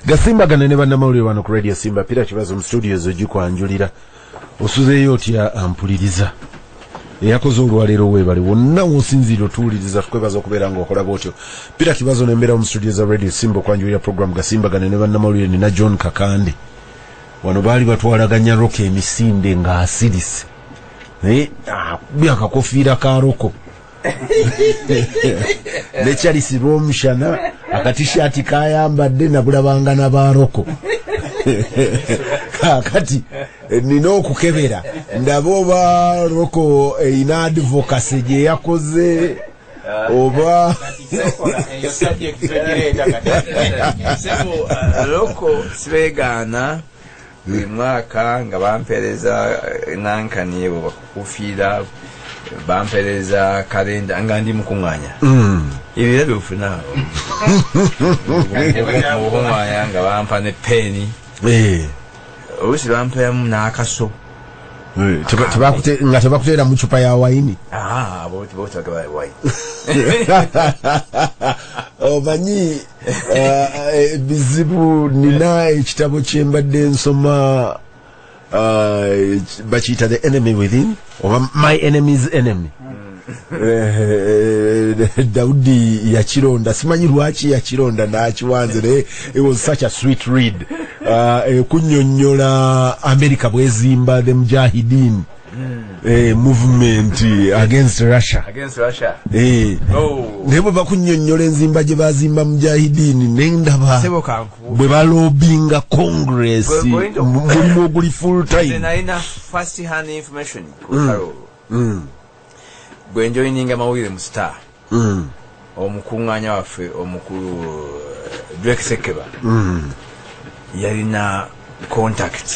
Gasimbagane Ne Bannamawulire wano ku Radio Simba. Pira kibazo mu studios ogikwanjulira. Osuzeeyo otya ampuliriza. Eyakoze olwaleero weebale wonna wosinzira otuwuliriza tukwebaza okubeera ng'okola bw'otyo. Pira kibazo n'embeera mu studio za Radio Simba okwanjulira program Gasimbagane Ne Bannamawulire nina John Kakande. Wano baali batwalaganya Roko emisinde ng'asirise. Byakakofiira ka Roko. Ne Charles Romshana akatishati kayambadde nabulabanga na baroko kati nina okukebera ndabo baroko ina advocacy gye yakoze oba Roko sibegana mwaka nga bampereza nankani bakufira bampereza kalenda nga ndi mukunganya ibira byofuna mukunganya nga bampa ne peni obusi bampa n'akaso tebakutera mu cupa ya waini boti bagaba waini omanyi bizibu nina ekitabo kyembadde nsoma bakiyita The Enemy Within or My Enemy's Enemy. Daudi yakironda simanyi lwaki yakironda n'akiwanze naye it was such a sweet read. Kunnyonnyola America bwezimba the Mujahideen movement against Russia. Nebo bakunnyonnyola enzimba gye bazimba Mujahideen nendaba bwe balobinga Congress mulimu oguli full time. Naina first hand information bwe njoyininga mawulire mu Star omukunganya waffe omukulu Drake Sekeba yalina contact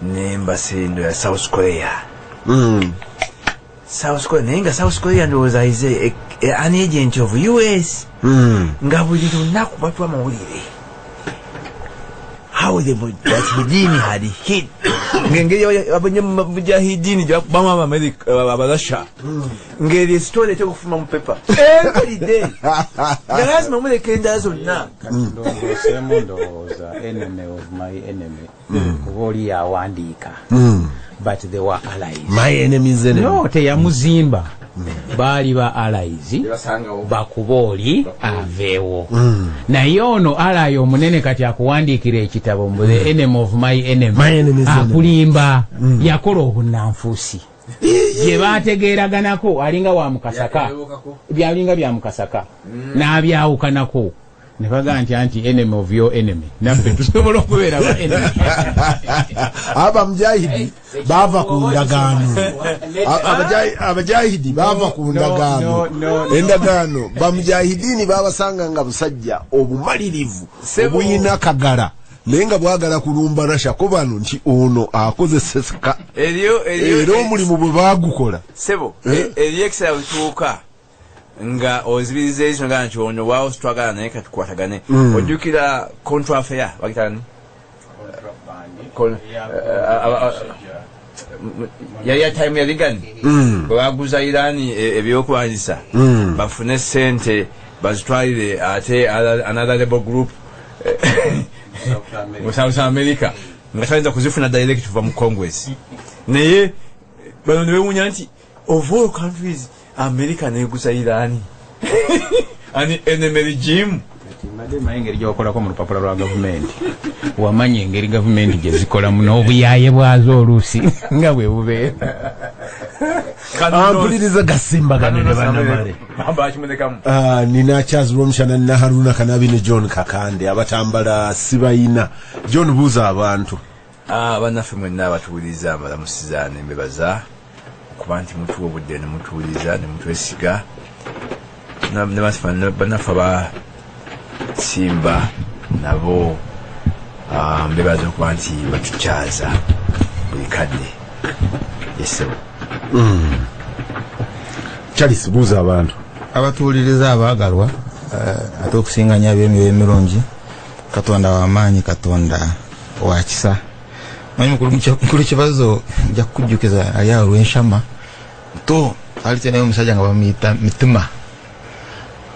n'embasendo ya South Korea. South Korea nenga South Korea ndowooza ize an agent of US nga buli lunaku batwa mawulire how the Mujahideen had hit ngengeri abanyamujahidini bama America abalasha ngeri story ekufuma mu paper every day lazima muleke nda zonna ndowooza enemy of my enemy kuboli yawandika but they were allies. My enemy's enemy. No, teyamuzimba baali ba allies bakuboli aveewo naye ono alayo omunene kati akuwandiikira ekitabo mu The Enemy of My Enemy akulimba yakola obunnanfuusi gye baategeeraganako alinga wa mukasaka byalinga bya mukasaka n'abyawukanako ne bagaa nti enemy of your enemy naffe tusobola okubeera ba enemy. Abamujahidi bava ku ndagaano abajahidi bava ku ndagaano endagaano bamujahidini babasanga nga busajja obumalirivu obuyina kagala naye nga bwagala kulumba Russia ko bano nti ono akozeseka era omulimu bwe baagukola sebo eriyo ekisala bituuka nga ozibiriza ekyo nga nti ono waawo sitwagala naye katukwatagane ojjukira contra affair bagitani ya time ya Reagan bwe baguza Irani ebyokulwanyisa bafune sente bazitwalire ate another rebel group mu South America nga tayinza kuzifuna direct kuva mu Congress naye bano ne bewunya nti of all countries America neguza Irani ani enemy regime madema engeri gyokolako mu lupapula lwa gavumenti wamanya engeri gavumenti gye zikola muno obuyaye bwazo oluusi nga bwe bubeera ampuliriza Gasimbagane Ne Bannamawulire nina Charles Romshana nina Haruna Kanabi ne John Kakande abatambala sibayina. John buuza abantu bannaffe mwenna abatuwuliriza abalamusizaane mbebaza kuba nti mutuwa obudde ne mutuwuliriza ne mutwesiga bannaffe aba Simba nabo mbebaza okuba nti batukyaza buli kadde yesewo. Charles buuza abantu abatuwuliriza abaagalwa ate okusinganya by'emyoyo emirungi Katonda w'amaanyi Katonda wa kisa manyi mukulu kibazo nja kukujjukiza ali awo lw'enshama to ali tenayo omusajja nga bamuyita Mitima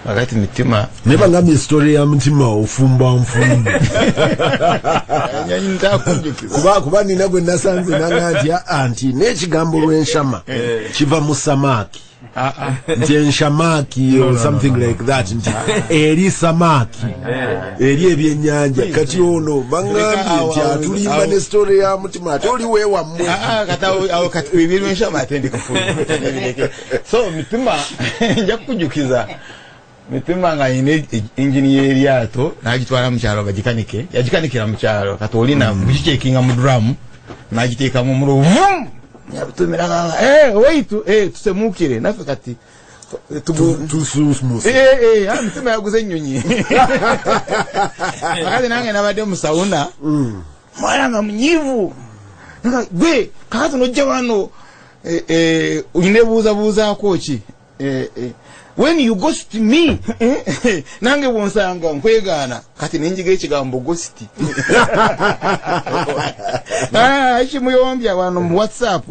akati mitima neba ngamye story ya mutima ofumba mfumba nyanyi ndakunjukiza kuba nina gwe nasanze nanganti anti n'ekigambo lw'enshama kiva mu samaki nti enshamaki or something like that nti eri samaki eri ebyennyanja kati ono bangambye nti atulimba ne story ya mutima ate oli weewammwe kati bibiri enshama atendi kufuna so mitima nja kujukiza mitima nga ine engine y'eryato n'agitwala mu kyalo bagikanike yagikanikira mu kyalo kati olina bukicekinga mu drum n'agiteeka mu mulo yabutumira wait tusemukire nafe kati tususmus mitima yaguze ennyonyi akati nange nabadde mu sauna mwana nga munyiivu gwe kakati nojja wano uyinebuuzabuuzaako ki when you ghost me nange bonsanga nkwegaana kati nenjiga ekigambo ghost ekimuyomba wano mu WhatsApp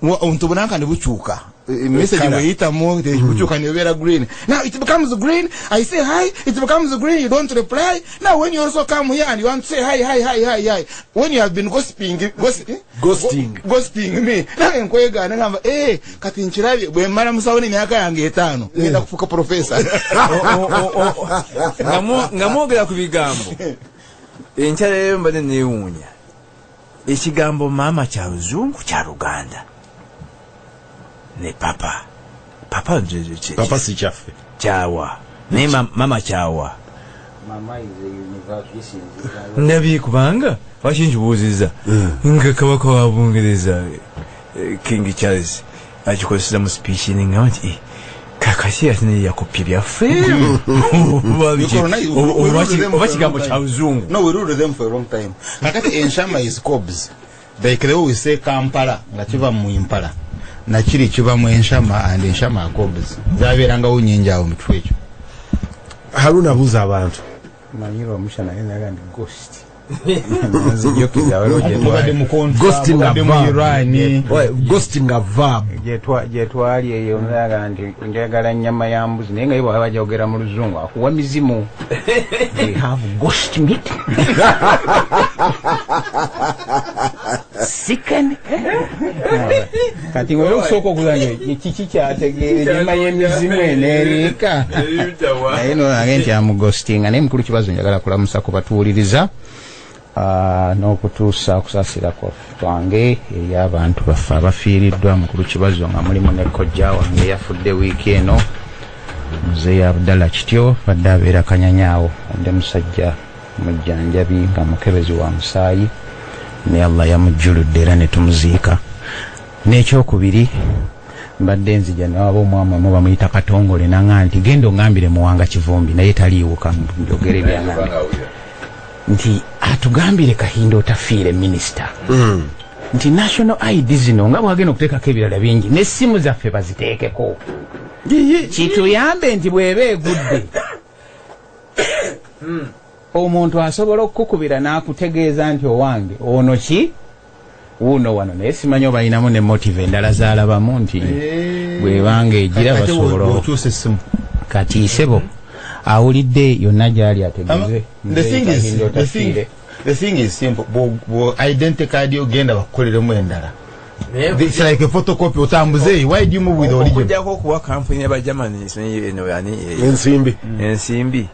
ontubunanka ne bukyuka message weyitamu bukyuka nebeera green. Now it becomes green, I say hi, it becomes green, you don't reply. Now when you also come here and you want to say hi, when you have been ghosting me, nange nkwegaana ngamba kati nkirabye bwe mmala musawuni myaka yange 5 ngenda kufuka professor nga mwogera ku bigambo enkyaleero mbadde neewuunya ekigambo maama kya luzungu kya Luganda ne papa si kyaffe kyawa naye mama kyawa Mama is a universal. ndabi kubanga wakinjibuuziza nga kabaka wa Bungereza King Charles akikozesa mu speech nga nti kakasi atine yakopya byaffe oba kigambo kya luzungu. No, we ruled them for a long time. Kakati enshama is cobs. They always say Kampala nga kiva mu Impala na kiri kiva mu enshama and enshama cobs zabeeranga unyinja awo mutwe ekyo. Haruna buuza abantu Manyiro omushana yenna ndi ghost. Ghosting a verb. Jetwali eyo ndaga ndi njagala nyama ya mbuzi naye nga ibo abajogera mu luzungu akuwa mizimu. They have ghost meat. Sicken. Kati ngoyo okusooka okuzanya kiki kyategeera nyama y'emizimu enerika. Naye no agenti amu ghosting naye mukulu kibazo njagala kulamusa ku batuwuliriza. N'okutuusa kusasira kwange eri abantu baffe abafiiriddwa mukulu kibazo nga mulimu ne kojja wange yafudde wiiki eno muzeeyi Abdallah Kityo badde abeera Kanyanyaawo onde musajja mujjanjabi nga mukebezi wa musaayi ne Allah yamujjuludde era ne tumuziika. N'ekyokubiri mbadde nzija nawaba omwami omu bamuyita Katongole nanga nti genda ongambire Muwanga Kivumbi naye taliiwuka njogere byangambye nti atugambire Kahindo otafiire minisita nti national ID zino nga bwagenda okuteekako ebirala bingi n'essimu zaffe baziteekeko kituyambe nti bw'eba egudde omuntu asobola okukukubira n'akutegeeza nti owange ono ki wuno wano naye simanyi oba alinamu ne motive endala zaalabamu nti bw'ebanga egira basobola kati isebo awulidde yonna gyali ategeze. The thing is simple. Bo identity card ogenda bakolelemu endala. It's like a photocopy otambuze. Why do you move with original? Okujjako okuwa company aba Germany eno yani ensimbi.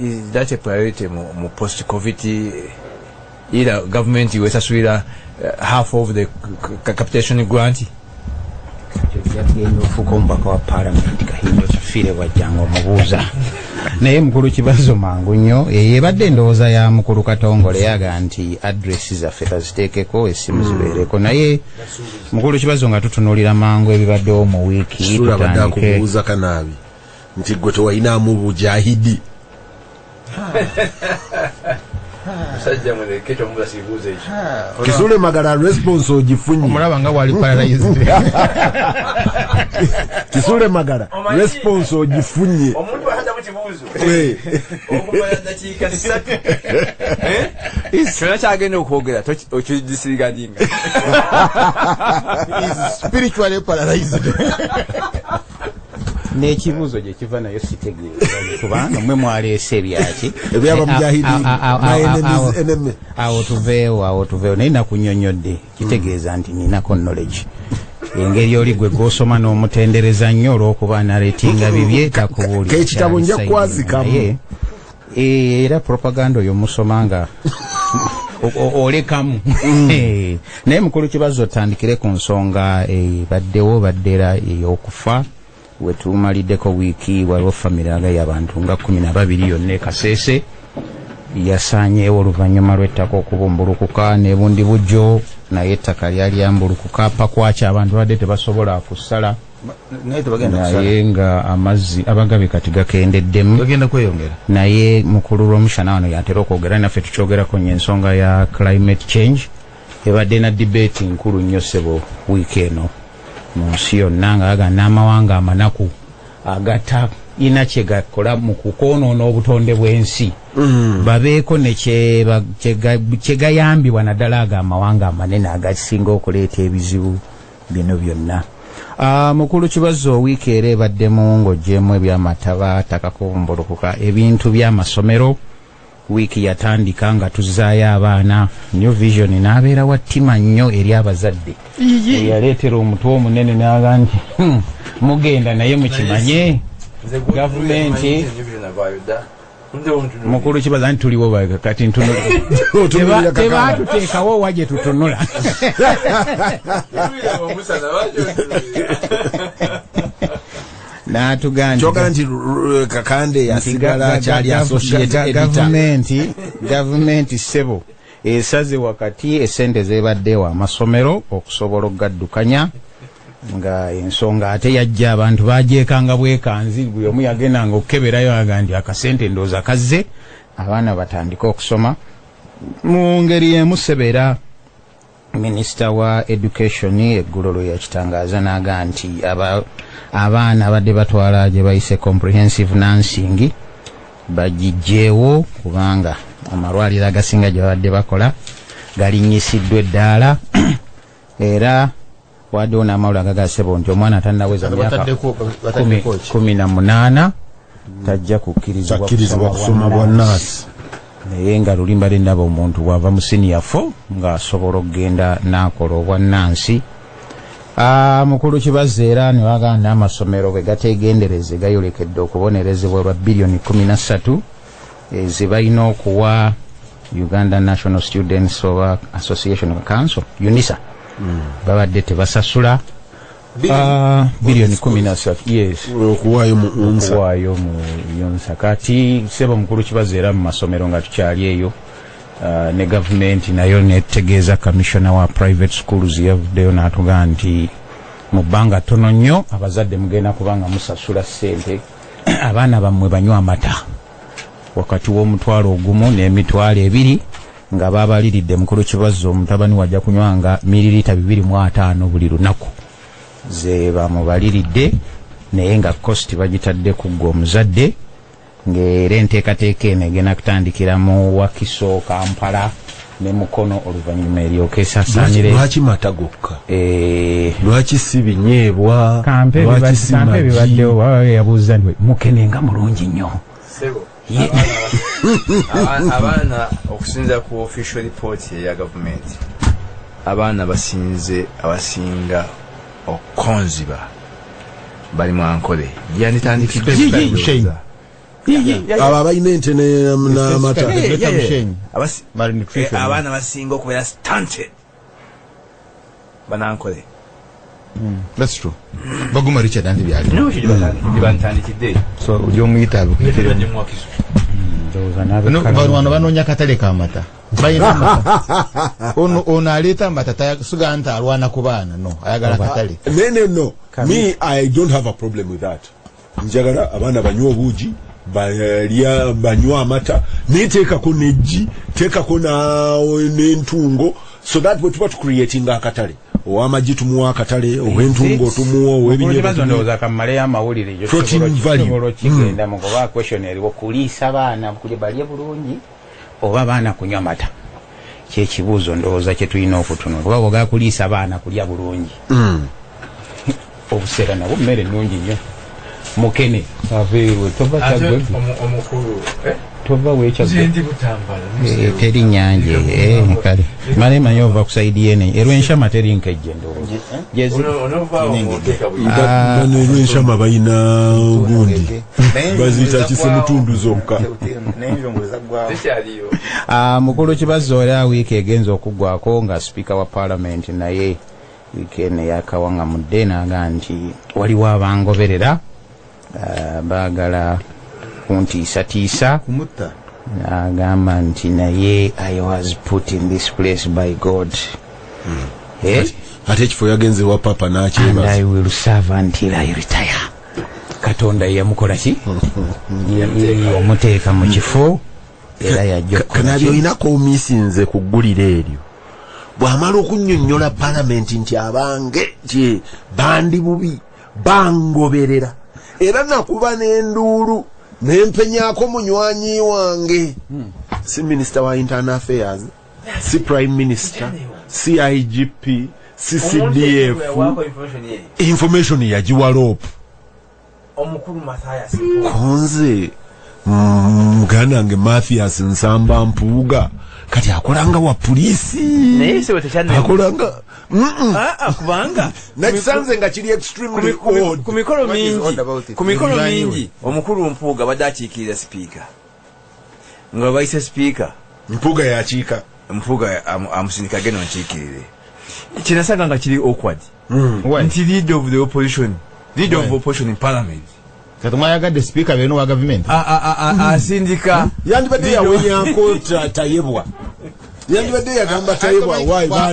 Is that a priority mu post COVID either government wesasubira half of the capitation grant? Ofuka omubaka wa parliament Kahindo tafiire bwajjanga omubuuza naye mukulu kibazo mangu nnyo yebadde endowooza ya mukulu Katongole yaga nti address zaffe baziteekeko essimu zibeereko naye mukulu kibazo nga tutunuulira mangu ebibaddewo mu wiiki tutandike kubuuza kanaabi nti gwe tewayinaamu bujahidi Sajja mwene kecho mbula sibuuze ekyo. Kisule Magala response ogifunye. Omulaba nga wali paralyzed. Kisule Magala response ogifunye. Omuntu ahata mu kibuuzo. Okumala dakiika 3. Kyonna kyagenda okwogera okidisirigadinga. Is spiritually paralyzed. n'ekibuuzo gye kiva nayo sitegeeza kubanga mwe mwaleese ebyaki ebyaba mujahidi awo tuveewo naye nakunnyonnyodde kitegeeza nti ninako knowledge engeri oli gwe gw'osoma n'omutendereza nnyo olw'okuba naleetinga bibye takubuulira ekitabo nja kwazikamu era propaganda oyo musoma nga olekamu naye mukulu kibazo otandikire ku nsonga baddewo baddera ey'okufa wetumaliddeko wiiki waliwo famire agayi abantu nga 12 yonna ekaseese yasaanyeewo oluvannyuma lw'ettaka okubumbulukuka n'ebundi bujjo naye ettaka lyali ambulukuka pakwaky abantu badde tebasobola kusala naye nga amazzi abagabi kati gakendeddemu naye mukulu lw'omushana wano yatera okwogera naffe tukyogerako nnyo ensonga ya climate change ebadde na debate nkulu nnyo ssebo wiiki eno mu nsi yonna nga aga n'amawanga amanaku agata ina kye gakola mu kukoonoona obutonde bw'ensi babeeko ne kye gayambibwa naddala ago amawanga amanene agasinga okuleeta ebizibu bino byonna. Mukulu kibazo wiiki era ebaddemu ng'oggyemu ebyamataba ttaka kubumbulukuka ebintu by'amasomero wiiki yatandika nga tuzzaayo abaana new vision n'abeera wattima nnyo eri abazadde yaleetera omutwe omunene n'aga nti mugenda naye mukimanye gavumenti mukulu kibaza nti tuliwo kati ntunula tebatuteekawo wa gye tutunula kyogera nti Kakande yasigala kyali associated gavumenti ssebo esaze wakati essente zebaddewo amasomero okusobola okugaddukanya nga ensonga ate yajja abantu bajeekanga bwekanzi buli omu yagendanga okukeberayo aga nti akasente ndooza kazze abaana batandika okusoma mu ngeri emusebera minisita wa education eggulo lwe yakitangaaza n'aga nti abaana badde batwala gye bayise comprehensive nursing bagijjeewo kubanga amalwaliro agasinga gye babadde bakola galinyisiddwa eddaala era waddewo n'amawulire agagasebo nti omwana tannaweza myaka 18 tajja kukkirizibwa kusoma bwa nurse naye nga lulimba lennaba omuntu bw'ava mu senior 4 ng'asobola okugenda n'akola obwannansi. Mukulu kibazo era ne bagamba n'amasomero bwe gateegendereze gayolekedde okubonerezebwa lwa billioni 13 ze balina okuwa Uganda National Students Association Council UNISA babadde tebasasula billioni 13 yes okuwaayo mu yonsa kati sebo mukulu kibazo era mu masomero nga tukyali eyo ne gavumenti nayo netegeeza commissioner wa private schools yavuddeyo n'atugamba nti mu bbanga ttono nnyo abazadde mugenda kubanga musasula ssente abaana bammwe banywa amata wakati w'omutwalo ogumu n'emitwalo 2 nga babaliridde mukulu kibazo omutabani wajja kunywanga mililita 2.5 buli lunaku ze bamubaliridde naye nga cost bagitadde ku gwe omuzadde ng'era enteekateeka eno egenda kutandikira mu Wakiso Kampala ne Mukono oluvannyuma eryoka esaasaanire. Lwaki mata gokka? Lwaki si binyeebwa? Kampe bibaddewo baba yabuuza nti Mukenenga mulungi nnyo. Abaana okusinza ku official report ya government abaana abasinga okonziba bali mu Ankole yanitandikidde aba balina ente n'amata abaana basinga okubeera stunted banankole. That's true. Baguma Richard anti byali. No, bantandikidde. So ujyo muyita abukitire mu Wakiso. No, bano banonya katale kamata. Bayina mata. Ono aleta mata suganta alwana ku baana no. Ayagala katale. No. Me, I don't have a problem with that. Njagala abana banywa obuugi banywa amata neteekako neji teekako n'entungo so that we tuba creating akatale ow'amagi tumuwa akatale ow'entungo tumuwa ow'ebinyobwa ndowooza kammale y'amawulire gy'osobola kigenda mu kuba question eriwo kuliisa abaana balye bulungi oba abaana kunywa mata kyekibuuzo ndowooza kye tulina okutunula kuba bw'ogala kuliisa abaana kulya bulungi obuseera nabwo mmere nnungi nnyo mukene aveewe tova kyagwe omukulu tova wekyagwe ndi butambala teri nyanje kale male manyo ova kusaidi yene erwenshama teri nkejje ndowooza jezi bano erwenshama balina gundi baziyita kisemutundu zokka mukulu kibazo era wiiki egenza okuggwako nga sipiika wa paalamenti naye wiikeene yakawanga mudde naga nti waliwo abangoberera baagala kuntiisatiisa agamba nti naye I was put in this place by God. ate ekifo yagenze wa papa n'akyebaza. And I will serve until I retire. Katonda yamukola ki? Yamuteeka mu kifo era yajja kana by'olinako omisinze ku ggulire eryo bw'amala okunnyonnyola paalamenti nti abange gye bandi bubi bangoberera era nakuba n'enduulu nempenyaako munywanyi wange si minister wa internal affairs si prime minister si IGP si CDF information yagiwa loop omukulu Mathias konze muganda nge Mathias Nsamba Mpuuga kati akolanga wa polisi naye se wetachane akolanga kubanga nakisanze nga kiri extremely odd ku mikolo mingi omukulu Mpuuga badde akiikirira speaker nga bayise speaker Mpuuga yakiika Mpuuga amusindika geno nkiikirire kinasanga nga kiri awkward nti leader of the opposition in parliament katumwayagadde speaker beno wa government asindika yandibadde yawenyako tayebwa yandibadde yagamba tayebwa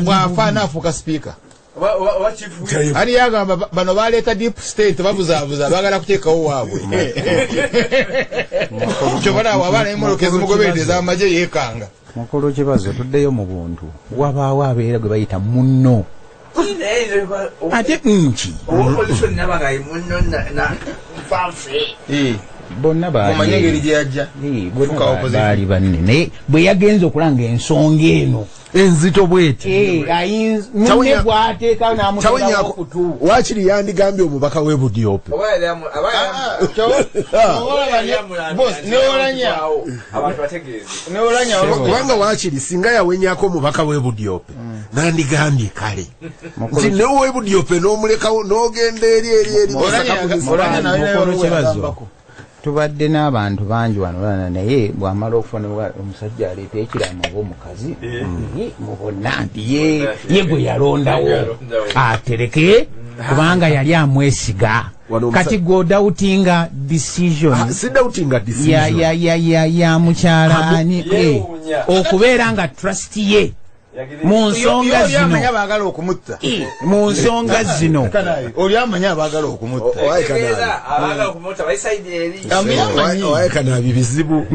bwafana afuuka speaker ali yagamba bano baleeta deep state babuzaabuza bagala kuteekawo waabwe kyobalawo abaana emolokezi mugoberereza amagye yeekanga mukulu kibazo tuddeyo mu buntu wabaawo abeera gwe bayita munno ate nki bonna baali banne naye bwe yagenza okulanga ensonga eno enzito bweti munne bwateeka n'amuterawo okutu wakiri yandigambye omubaka w'e Budyope kubanga wakiri singa yawenyako omubaka w'e Budyope nandigambye kale nti new'e Budyope n'omulekawo n'ogenda eri kibazo tubadde n'abantu bangi wano naye bw'amala okufuna omusajja aleeta ekiraamo oba omukazi mubonna nti ye gwe yalondawo atereke kubanga yali amwesiga kati godautinga decision ya mukyala ani okubeera nga trust ye mu nsonga zino bagala okumutta mu nsonga zino oli amanya abagala okumutta owaye kanaabi bizibu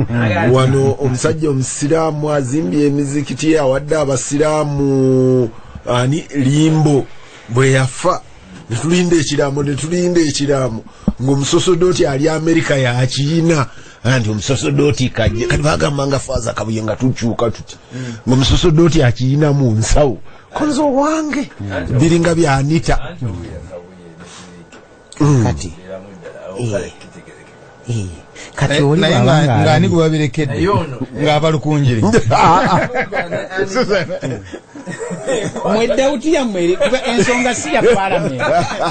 wano omusajja omusiraamu azimbye emizikiti awadde abasiraamu ani limbo bwe yafa netulinda ekiraamo ng'omusosodoti ali Amerika yakiina anti omusosodoti kajja kati bagamba nga faaza kabuye nga tukyuka tuti ng'omusosodoti akiina mu nsawo konzo wange biringa byanita kati kati oli ng'ani gwe babirekedde ng'abalukunjiri mwedawuti yammwe kuba ensonga si ya parliament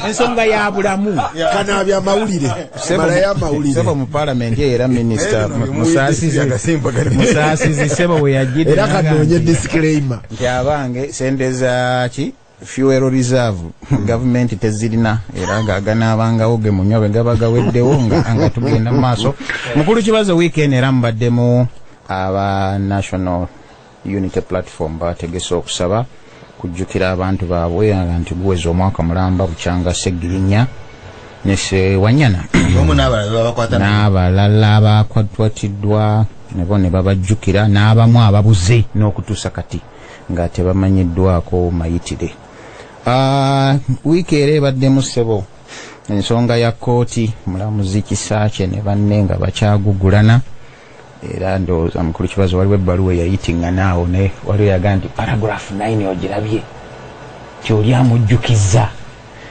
ensonga ya bulamu kanabya amawulire malayo amawulire sebo mu parliament era minister musaasizi sebo we yajidde era kanoonye disclaimer nti abange sente za ki fuel reserve government tezirina era ng'aganaabangawo ge munywa gaba gaweddewo nga tugenda mu maaso mukulu kibazo weekend era mubaddemu aba national unity platform bategese okusaba kujjukira abantu baabwe nti guweza omwaka mulamba bukyanga Segirinya ne Sewanyana n'abalala abakwatiddwa nebo ne babajjukira n'abamu ababuze n'okutuusa kati nga tebamanyiddwako mayitire. Wiiki era ebaddemu ssebo ensonga ya kkooti mulamuzi Kisakye ne banne nga bakyagugulana era ndowooza mukulu kibazo waliwo ebbaluwa yayitinga naawo ne waliwo yagaa nti paragraph 9 ogirabye kyoli amujjukiza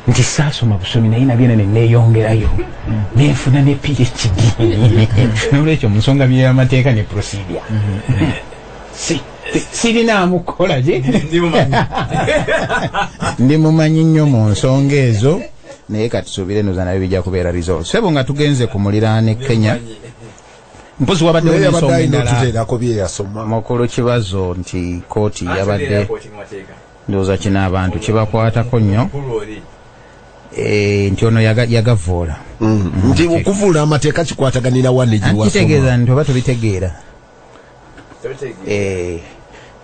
nti saasoma busomi naye nabyo ne neeyongerayo nenfuna ne PhD n'olwekyo mu nsonga by'amateeka ne procedure sirinaamu kukola gye ndi mumanyi nnyo mu nsonga ezo naye kati tusuubire noza nabyo bijja kubeera result sebo nga tugenze ku muliraane Kenya mpozi wabaddewo n'ensonga endala mukulu kibazo nti kooti yabadde ndowooza kino abantu kibakwatako nnyo nti ono yagavoola nti okuvuula amateeka kikwataganira wane kitegeeza nti oba tobitegeera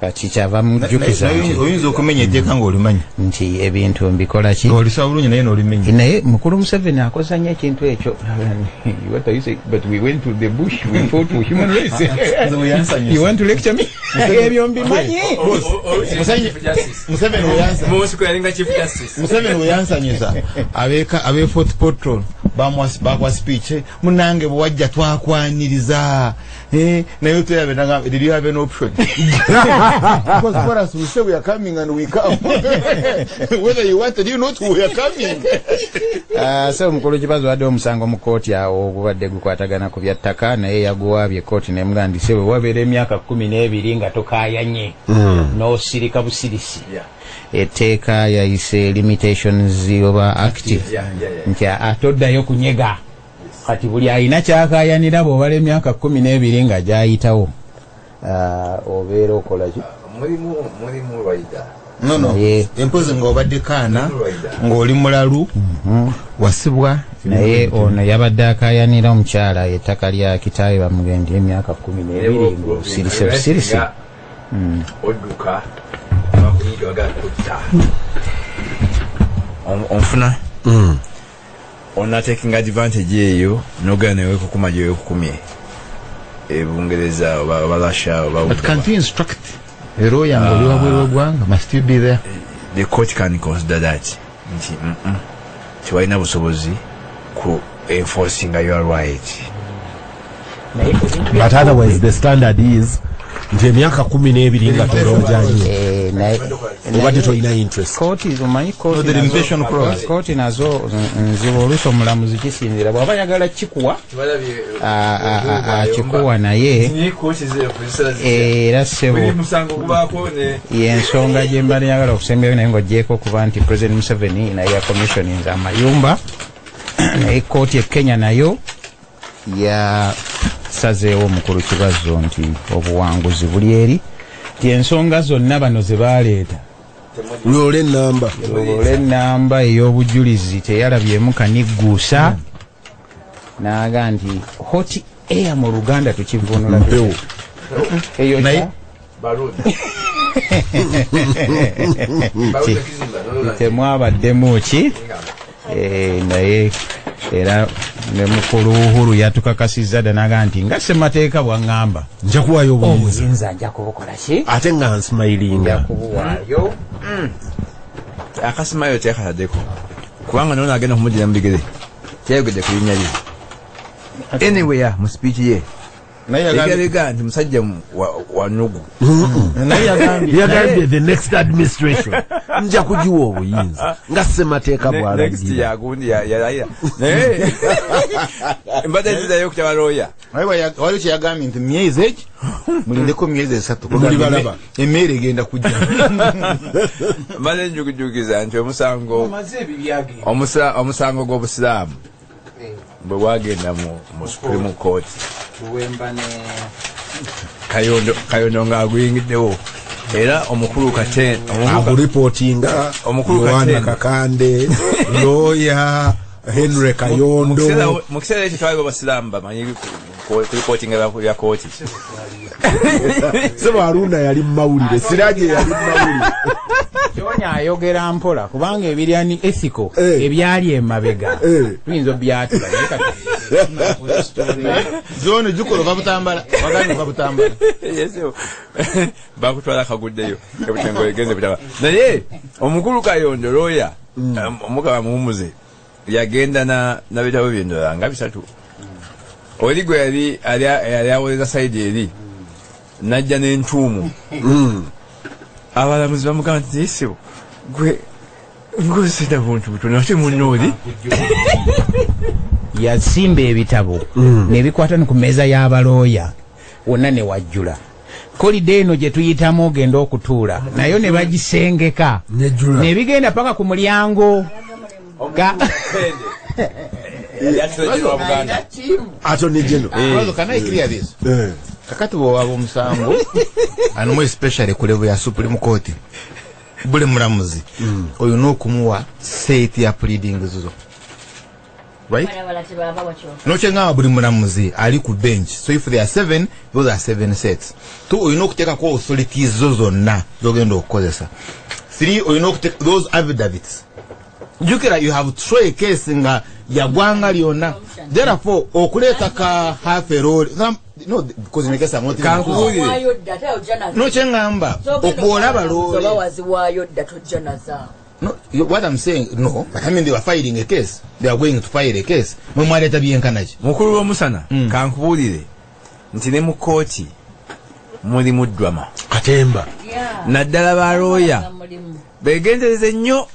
kati kyava mujjukiza oyinza okumenya etteeka ng'olimanyi nti ebintu mbikola ki ng'olisaba bulungi naye n'olimenya naye mukulu Museveni akoza nnyo ekintu ekyo what are you saying but we went to the bush we fought for human rights you want to lecture me ebyo mbimanyi Museveni weyansanyiza abe Fort Portal bakwa speech munange bwe wajja twakwaniriza naye toyabe did you have an option because for us we say we are coming and we come whether you wanted you not we are coming so mukulu kibazo wadde omusango mu kooti awo obadde gukwatagana ku bya ttaka naye yaguwaabye kooti nemugandise we wabeera emyaka 12 nga tokaayanye n'osirika busirisi etteeka yayise limitations oba active nti atoddayo kunyega kati buli alina kyakaayanira bw'obala emyaka 12 nga gyayitawo obeera okola ki mulimu lwaida no empozi ng'obadde kaana ng'oli mulalu wasibwa naye ono yabadde akaayanira omukyala ettaka lya kitaawe bamugendi emyaka 12 ng'osirise busirisi odduka abakuyiga bagatutta onfuna taking advantage eyo nogana newe kukuma gye wekukumye Bungereza oba Russia oba but can't you instruct a lawyer ng'oli wabweru w'eggwanga must you be there the court can consider that nti tiwalina busobozi ku enforcing your right but otherwise the standard is nti emyaka 12 nga tolojanye obadde tolina interest kooti nazo nziba oluusi omulamuzi kisinzira bw'aba yagala kikuwa akikuwa naye era ssebo yensonga gye mba neyagala okusembayo naye ng'ogyeko okuba nti President Museveni naye yakomissioninze amayumba naye kooti e Kenya nayo yasazeewo omukulu kibazo nti obuwanguzi buli eri nti ensonga zonna bano ze baaleeta lole ennamba ey'obujulizi teyalabyemu kanigguusa naaga nti hot air mu Luganda tukivunula mpewo eyo naye temwabaddemu ki naye era ne mukulu Uhuru yatukakasizza dda naga nti nga ssemateeka bwaŋŋamba nja kuwaayo obuyinza nja kubukola ki ate nga nsmailinga kubuwaayo akasimayo teekataddeko kubanga nono agenda kumudira mu bigere kyayogedde ku linnya lye anyway mu speech ye yagambye nti musajja wa nugu naye yagambye the next administration nja kugiwa obuyinza nga ssemateeka bw'alagira yagundi yalayira naye mbadde nzizayo ku kyabalooya waliwo kyeyagambye nti myezi eki mulindeko myezi 3 emmere egenda kujja mbadde njukijukiza nti omusango gw'obusiraamu bwe bwagenda mu Supreme Court Kayondo ng'aguyingiddewo era omukulu Kakande akuripootinga Yohana Kakande lawyer Henry Kayondo mu kiseera ekyo twali babasiraamu bamanyi kuripootinga bya kooti sebo Aruna yali mu mawulire Siraje yali mu mawulire Kyonya ayogera mpola kubanga ebiryani ethical ebyali emabega tuyinza obyatula zone jukolo babutambala bagani babutambala yeso bakutwala kaguddeyo ebutengo egenze butaba naye omukulu Kayondo lawyer omugaba muwumuze yagenda na bitabo by'endala nga 3 oligwe yali awoleza side eri najja n'entuumu abalamuzi bamugamba nti isibo gwe ngosita buntu butono ate munnooli yasimba ebitabo nebikwata ku mmeeza y'abalooya wonna ne wajjula kolide eno gye tuyitamu ogenda okutuula nayo ne bagisengeka nebigenda paka ku mulyango Attorney General. Can I clear this? Kakati bw'owaaba omusango and more especially ku level ya Supreme Court buli mulamuzi olina okumuwa set ya pleading zo, right? Nokyengamba buli mulamuzi ali ku bench, so if there are 7, those are 7 sets. 2 olina okuteekako authorities zo zonna zogenda okukozesa. 3 olina okuteeka those affidavits. Jukira you have to show a case nga yagwanga lyonna, therefore okuleeta ka half a roll. No, because in the case I'm not no chengamba okwolaba no, what I'm saying, no, but I mean they were filing a case, they are going to file a case. Mwaleta byenkanaji mukulu w'omusana kankubuulire nti ne mu kooti mulimu ddwama katemba naddala balooya begendereze nnyo.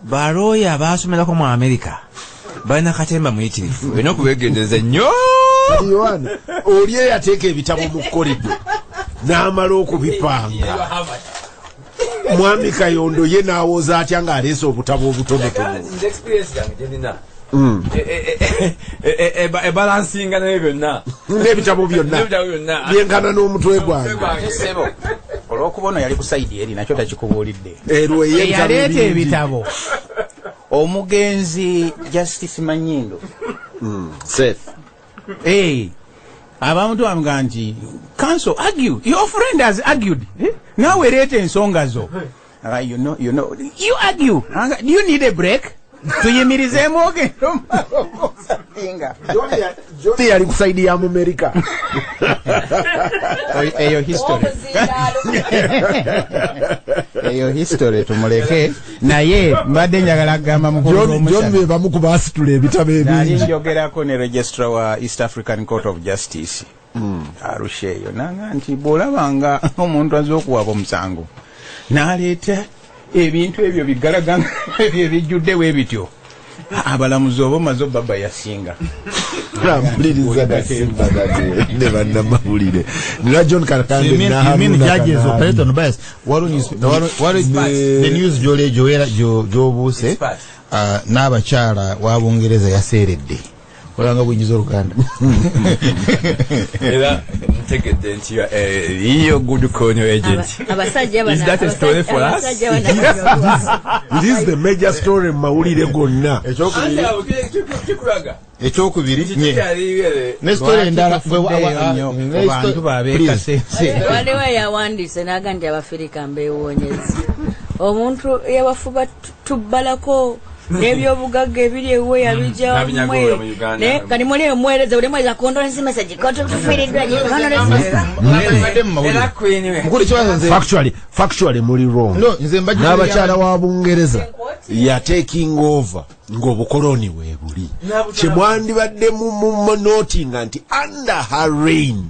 Balooya baasomerako mu Amerika balina katemba muyitirivu, olina okubegendereza nnyo. Yohana oli eyateeka ebitabo mu korido n'amala okubipanga, mwami Kayondo ye n'awoza atya ng'aleese obutabo obutonotono. Ebalansinga naye byonna n'ebitabo byonna byenkana n'omutwe gwange. olw'okuba ono yali ku sayidi eri nakyo takikubuulidde. Eyaleeta ebitabo omugenzi Justice Manyindo Seth. Hey, abantu bamugamba nti counsel argue, your friend has argued, nawe leeta ensonga zo. You argue, do you need a break? Tuyimirizeemu ogendo John yali ku sayidi ya mu Amerika. eyo history eyo history tumuleke naye mbadde njagala kugamba John be bamu ku baasitula ebitabo ebingi. njogerako ne registrar wa East African Court of Justice Arusha eyo nanga nti bw'olabanga omuntu azze okuwaaba omusango n'aleeta ebintu ebyo bigalaganga ebijjuddewo ebityo, abalamuzi oba omaze obaba yasinga. Mpuliriza Gasimbagane Ne Bannamawulire. Nira John Kakande you mean judges operate on bias. What is the news gy'obuuse n'abakyala w'Abungereza yaseeredde olanga bwinjiza Oluganda. Era ntegedde nti iyo good corner agent. Is that a story for us? It is the major story mawulire gonna. Ekyokubiri ne story endala abantu babeekasense waliwo yawandiise n'aga nti Abafirika mbeewonyezi omuntu yabafuba tubbalako n'ebyobugagga ebiri ewe yabijamwe kati muli emwereza buli mwezi condolence message tufiiriddwa factually muli wrong. N'abakyala wa Bungereza ya taking over ng'obukoloni weebuli kyemwandibadde mu notinga nti under her reign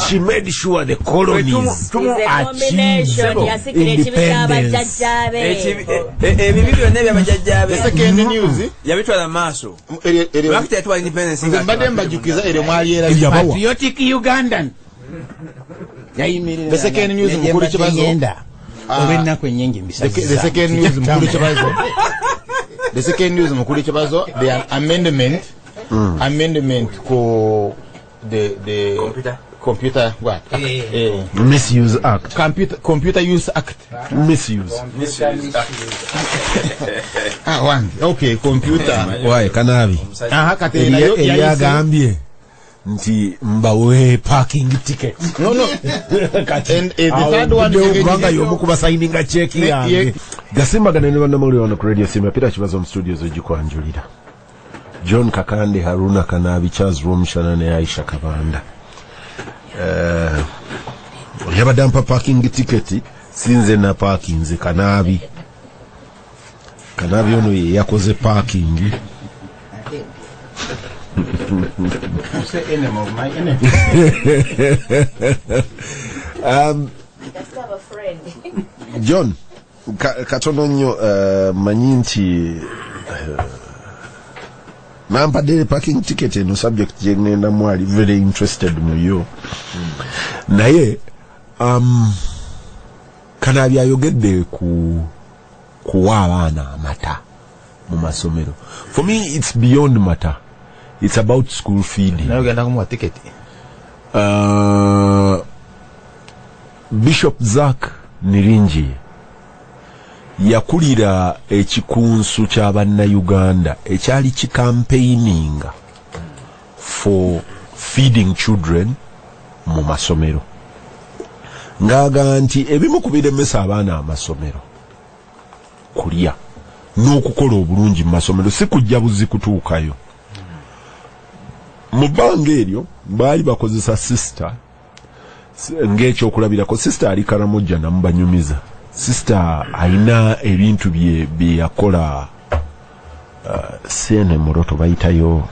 she made sure the colonies achieved independence. Ebibi byonna ebyabajjajjaabe second news yabitwala maaso lwakiti yatuwa independence nze mbadde mbajukiza ere mwali patriotic Ugandan yayimirira the second news mukulu kibazo olw'ennaku ennyingi the second news mukulu kibazo the second news mukulu kibazo the amendment ko the computer what Misuse Act. Computer Use Act. Misuse. One. Okay, computer. Why Kanabi? Kati yagambye nti mbawe parking ticket. No. And the third one kubanga yomu kuba signinga check yange. Gasimbagane Ne Bannamawulire on Radio Simba Peter Kibazo mu studios ojikwanjulira. John Kakande, Haruna Kanabi, Charles Romshana ne Aisha Kabanda. Yabadampa parking ticket sinze na parking nze Kanabi ono yakoze parking. John katono nnyo manyi nti nampadde parking ticket eno subject gyengenda mwali very interested mu yo naye kana byayogedde kuwa abaana amata mu masomero. For me it's beyond matter, it's about school feeding. nayogenda kumuwa ticket. Bishop Zak Niringi yakulira ekikunsu ky'Abannayuganda ekyali campaigning for feeding children mu masomero ng'agamba nti ebimu ku biremesa abaana amasomero kulya n'okukola obulungi mu masomero si kujja buzi kutuukayo. Mu bbanga eryo baali bakozesa sister ng'ekyokulabirako. Sister ali Karamoja namubanyumiza. Sister alina ebintu bye yakola sene muroto bayitayo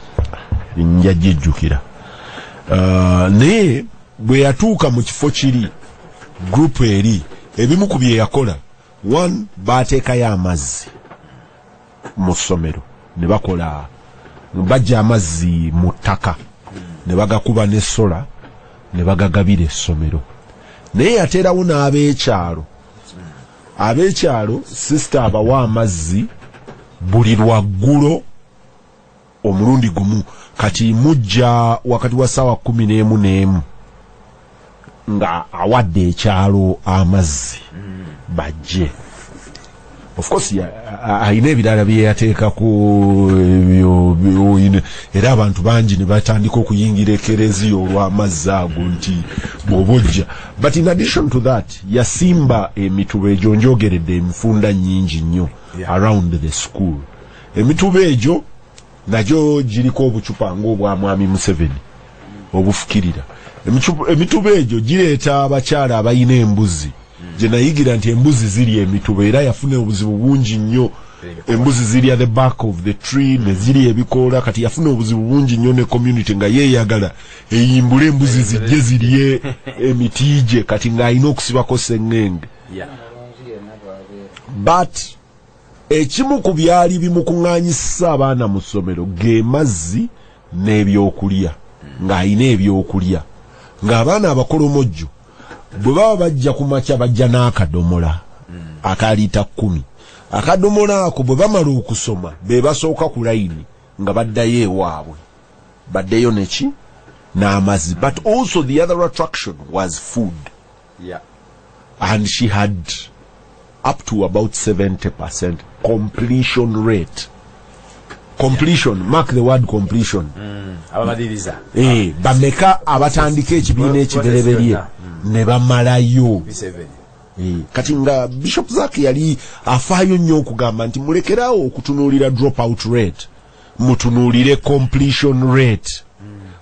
linnya jjukira. Naye bwe yatuuka mu kifo kiri group eri ebimu ku bye yakola, one baateekayo amazzi mu ssomero ne bakola bajja amazzi mu ttaka ne bagakuba ne sola ne bagagabira essomero. Naye yateerawo n'abeekyalo sister abawa amazzi buli lwaggulo omulundi gumu. Kati mujja wakati wa ssaawa 11 nga awadde ekyalo amazzi bajje. Of course ayina ebirala bye yateekako era abantu bangi ne batandika okuyingira ekereziya olw'amazzi ago nti bw'obojja. But in addition to that yasimba emituba egyo njogeredde emifunda nnyingi nnyo around the school. Emituba egyo nagyo giriko obucupa ng'obwa Mwami Museveni obufukirira. Emituba egyo gireeta abakyala abayina embuzi gye nayigira nti embuzi ziri emituba era yafuna obuzibu bungi nnyo. Embuzi ziri at the back of the tree ne ziri ebikoola. Kati yafuna obuzibu bungi nnyo ne community nga yeeyagala eyimbule embuzi zijje zirye emiti gye kati ng'alina okusibako sengenge. But ekimu ku byali bimukuŋŋaanyisa abaana mu ssomero ge mazzi n'ebyokulya. Ng'alina ebyokulya ng'abaana abakolomojjo bwe baba bajja ku makya bajja n'akadomola aka liita 10. Akadomola ako bwe bamala okusoma be basooka ku layini nga baddayo ewaabwe baddeyo neki n'amazzi. But also the other attraction was food. And she had up to about 70% completion rate. Completion, mark the word completion. Abamaliriza. Bameka abatandika ekibiina ekibereberye ne bamalayo. Kati nga Bishop Zaki yali afaayo nnyo okugamba nti mulekerawo okutunuulira drop out rate, mutunuulire completion rate.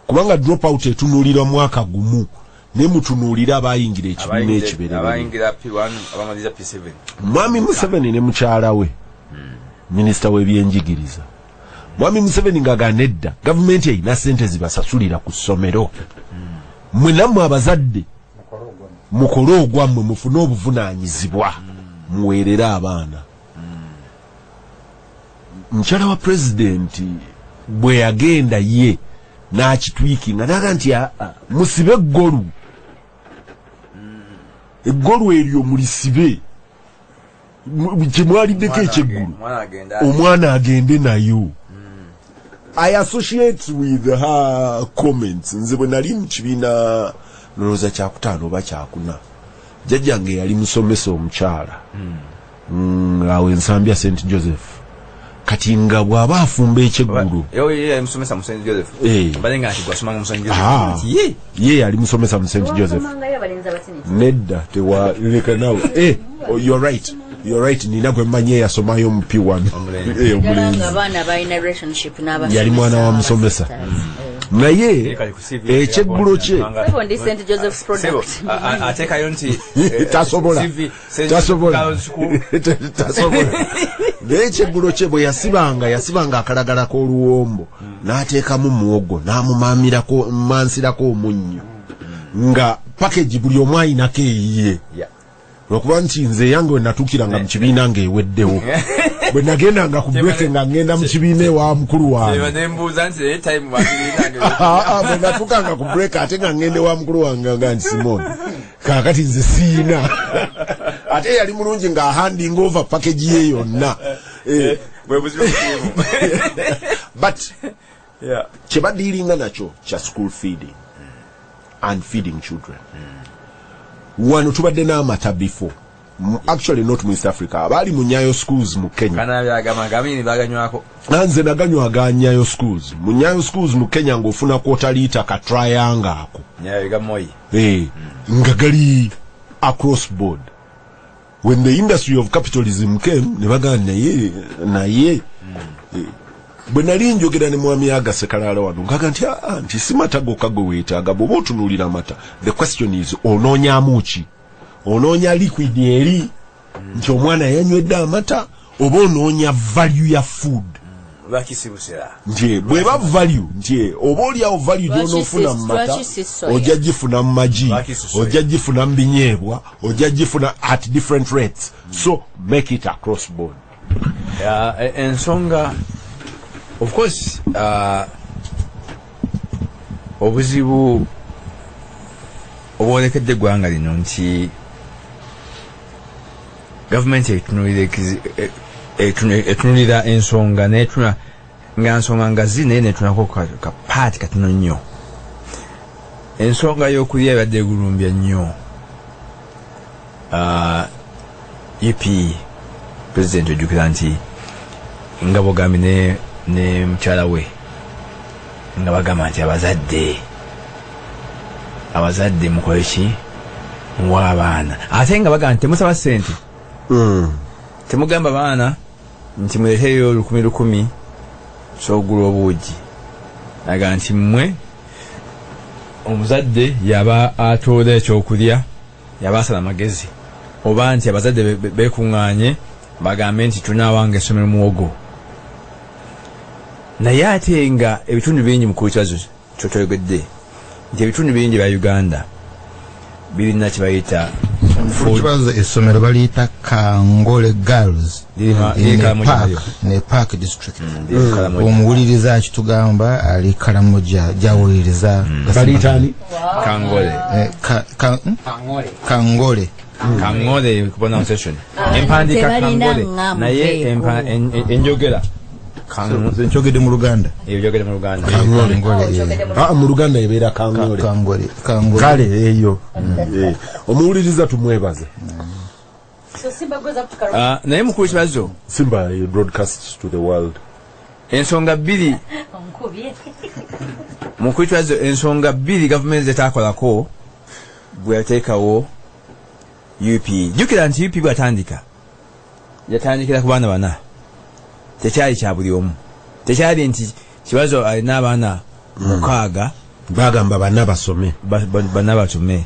Kubanga drop out etunuulirwa mwaka gumu ne mutunuulira abayingira ekibiina ekibereberye. Abayingira P1 abamaliriza P7. Mwami Museveni ne mukyala we minisita w'ebyenjigiriza. Mwami Museveni ng'agamba edda gavumenti erina ssente zibasasulira ku ssomero. Mwe nammwe abazadde mukole ogwammwe mufune obuvunaanyizibwa muweerere abaana. Mukyala wa pulezidenti bwe yagenda ye n'akitwikinga n'aga nti musibe eggolu. Eggolu eryo mulisibe kye mwaliddeko ekyeggulu omwana agende nayo. I associate with her comments. Nze bwe nali mu kibiina noloza kyakutaano oba kyakuna jjajjange yali musomesa omukyala awo ensambya St. Joseph. Kati nga bw'aba afumba ekyeggulu ye yali musomesa mu St. Joseph. Nedda tewaleka nawe. You're right. You're right. Nina gwe mmanyi yasomayo mu P1 omulenzi yali mwana wa musomesa. Naye ekyeggulo kye ateekayo nti tasobola naye ekyeggulo kye bwe yasibanga akalagala k'oluwombo n'ateekamu muwogo n'amumansirako omunnyo nga package buli omu ayinako eyiye. lwakuba nti nze yange we natuukiranga mu kibiina ng'eweddewo bwe nagendanga ku break nga ngenda mu kibiina ewa mukulu wange bwe natuukanga ku break ate nga ngenda ewa mukulu wange nga nti Simon kaakati nze siina ate yali mulungi ng'ahanding over package ye yonna but kye badiiringa nakyo kya school feeding and feeding children. Wano tubadde n'amata before. Actually not mu East Africa. Abali mu Nyayo schools mu Kenya. Kana byagamagami baganywako. Nanze naganywaga Nyayo schools. Mu Nyayo schools mu Kenya ng'ofuna quarter liter ka triangle ako. Nyayo gamoyi. Nga gali across board. When the industry of capitalism came, ne bagana naye bwe nali njogera ne mwami Agasekalala wano ngaga nti simata gokagwe weetaaga bw'oba otunuulira amata. The question is onoonyamu ki? Onoonya liquid eri nti omwana yanywedde amata oba onoonya value ya food? Bakisibusera. Nti bw'eba value nti oba oliawo value gy'onoofuna mu mata ojja gifuna mu magi ojja gifuna mu binyeebwa ojja gifuna at different rates. So make it across board. Ensonga of course obuzibu obwolekedde eggwanga lino nti gavumenti etunulira ensonga netuna nga nsonga nga zine netunako ka paati katono nnyo. Ensonga y'okulya ebadde egulumbya nnyo. EP President ojjukira nti nga bw'ogambye ne mukyala we nga bagamba nti abazadde mukole ki muwa abaana ate nga bagamba nti temusaba ssente. Temugamba baana nti muleteyo 10,000 sogula obuugi aga nti mmwe omuzadde yaba atoola ekyokulya yaba asala amagezi oba nti abazadde beekuŋŋaanye bagambe nti tunaawanga essomero muwogo. Naye ate nga ebitundu bingi mu kibazo kyotwegedde nti ebitundu bingi bya Uganda birina kye bayita kibazo essomero baliyita Kangole Girls ne Park District. Omuwuliriza kitugamba ali Karamoja jawuliriza baliyitani Kangole pronunciation empandika Kangole naye enjogera njogede mu Luganda mu Luganda ebeera Kangole kale eyo omuwuliriza tumwebaze. Naye mukulu kibazo Simba broadcast to the world. Ensonga bbiri mukulu kibazo ensonga bbiri gavumenti zetakolako bwe yateekawo UP. Jjukira nti UP bw'atandika yatandikira ku baana bana. Tekyali kya buli omu. Tekyali nti kibazo alina abaana mukaaga bagamba bana basome bana basome.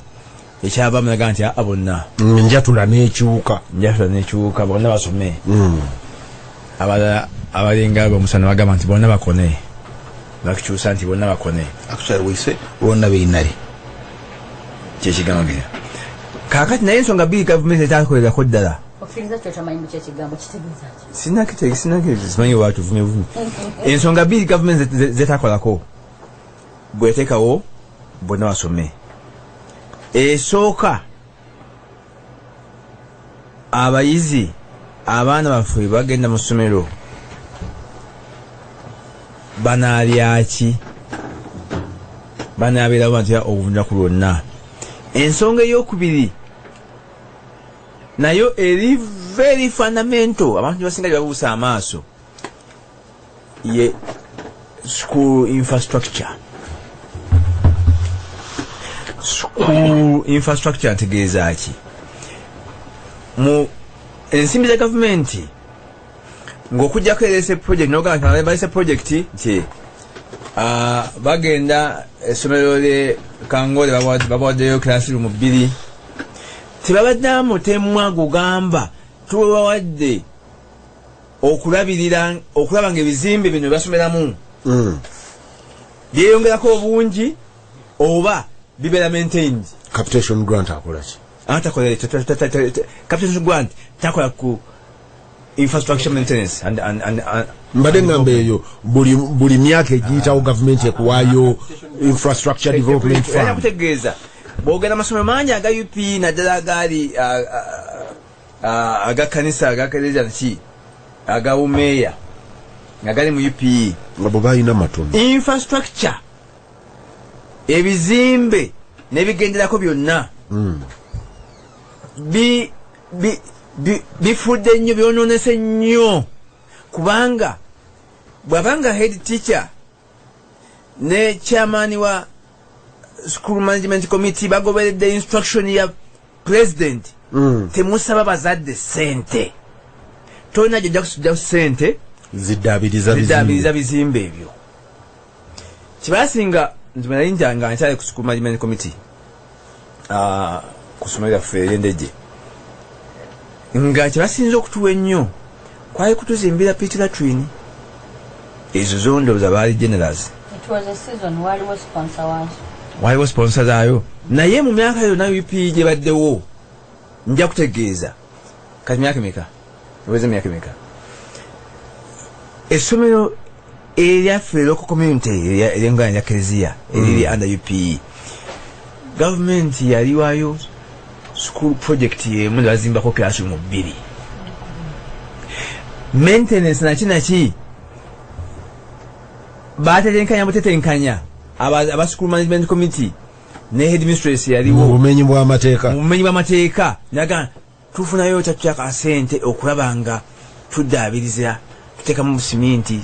Ekyavaamu naga nti bonna njatula n'ekyuka bonna basome. abalinga omusana bagamba nti bonna bakone bakikyusa nti bonna bakone. Actually we say bonna beinale kyekigambo gino kaakati naye ensonga bbiri gavumenti etakolerako ddala. Simanyi watu vume. Ensonga bbiri gavumenti zetakolako bweteekawo bonna basome. Esooka abayizi abaana baffe bagenda mu ssomero banaalya ki banaabeerawo bantu obuvunaku lwonna. Ensonga ey'okubiri nayo eri very fundamental abantu basinga babuusa amaaso ye school infrastructure. School infrastructure ntegeeza ki mu ensimbi za gavumenti ng'okujjako erese project n'ogamba balese project nti bagenda essomero lye Kangole babawaddeyo classroom 2 tebabaddamu temwa gugamba tubawadde okulaba ng'ebizimbe bino basomeramu byeyongerako obungi oba bibeera maintained. Capitation grant akola ki? atakola capital grant takola ku infrastructure maintenance and mbadde ngamba eyo buli myaka egiyitawo gavumenti ekuwaayo infrastructure development fund kutegeeza bwogenda amasomero mangi aga UP naddala agaali agakanisa agakereeza naki agawumeeya nga gali mu UPE nga bwe balina matono infrastructure ebizimbe n'ebigenderako byonna bifudde nnyo byonoonese nnyo kubanga bw'abanga head teacher ne chairman wa school management committee bagoberedde instruction ya president temusaba bazadde sente tolina jojja kusujjaku sente ziddaabiriza bizimbe ebyo kibasinga nzimanayinja nga nkyali ku school management committee ku ssomero lyaffe ery'endejje nga kyebasinza okutuwa ennyo kwali kutuzimbira pit latrine ezo zondowooza baali generals waliwo sponsor zaayo naye mu myaka yonna UP gye baddewo nja kutegeeza kati myaka meka eweze myaka meka essomero eryaffe local community eryengana lya Kereziya eriri under UPE gavumenti yaliwayo school project yemu ne bazimbako classroom 2 maintenance naki batetenkanya butetenkanya aba school management committee ne headmistress yaliwo mu bumenyi bw'amateeka naga tufunayo kyaka sente okulaba nga tuddaabiriza tutekamu siminti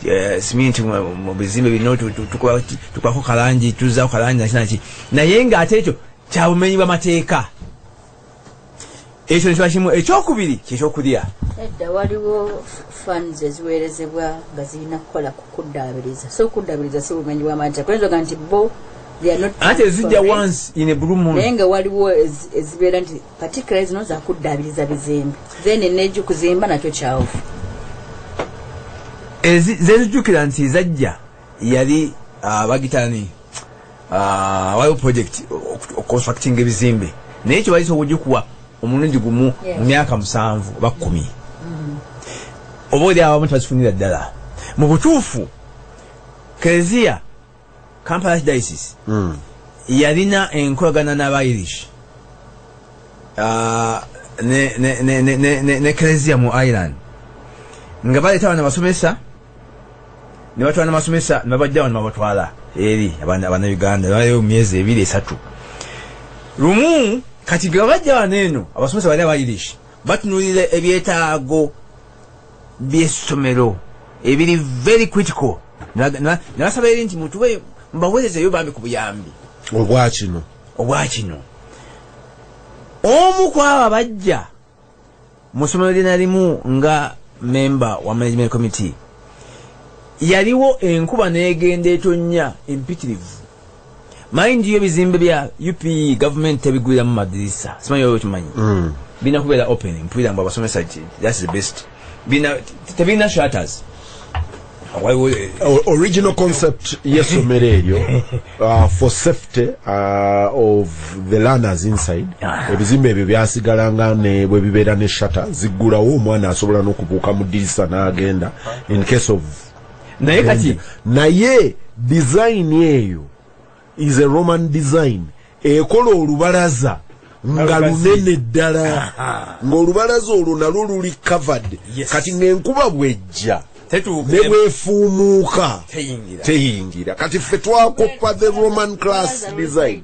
mu bizimbe bino tukwako kalangi tuzzaako kalangi naki naye ng'ate ekyo kya bumenyi bw'amateeka ekyo nekiba kimu ekyokubiri kyekyokulya edda waliwo funds eziweerezebwa nga zirina kukola kukuddaabiriza so okuddaabiriza si bumenyi bw'amateeka kulenzoga nti bo ate ezijja once in a blue moon naye nga waliwo ezibeera nti particular zino zakuddaabiriza bizimbe then nejo kuzimba nakyo kyawofu zezijjukira nti zajja yali bagitani waliwo project constructing ebizimbe naye ekyo balisa okugikuwa omulundi gumu mu myaka 7 oba 10 oba oli abamu tebakifunira ddala mu butuufu Kereziya Kampala Diocese yalina enkolagana n'aba-Irish ne Kereziya mu Ireland nga baleeta abaana basomesa ne batwala n'abasomesa ne babajja wano babatwala eri abaana Uganda balayo mu myezi 2-3 lumu kati ge babajja wano eno abasomesa bali aba-Irish batunuulira ebyetaago by'essomero ebiri very critical nabasaba eri nti mutuwe mbaweerezeyo bambi ku buyambi obwa kino omu ku abo abajja mu ssomero lina limu nga member wa management committee yaliwo enkuba negenda etonnya empitirivu mind you ebizimbe bya UPE government tebigwiramu madirisa simanyi oyo kimanyi bina kubeera open mpulira mbu abasomesa that's the best tebina shutters original concept y'essomero eryo for safety of the learners inside ebizimbe ebyo byasigalanga ne bwe bibeera ne shutter ziggulawo omwana asobola n'okubuuka mu ddirisa n'agenda in case of naye kati naye design eyo is a Roman design ekola olubalaza nga lunene ddala ng'olubalaza olwo nalwo luli covered kati ng'enkuba bwejja ne bwefuumuuka teyingira kati ffe twakoppa the Roman class design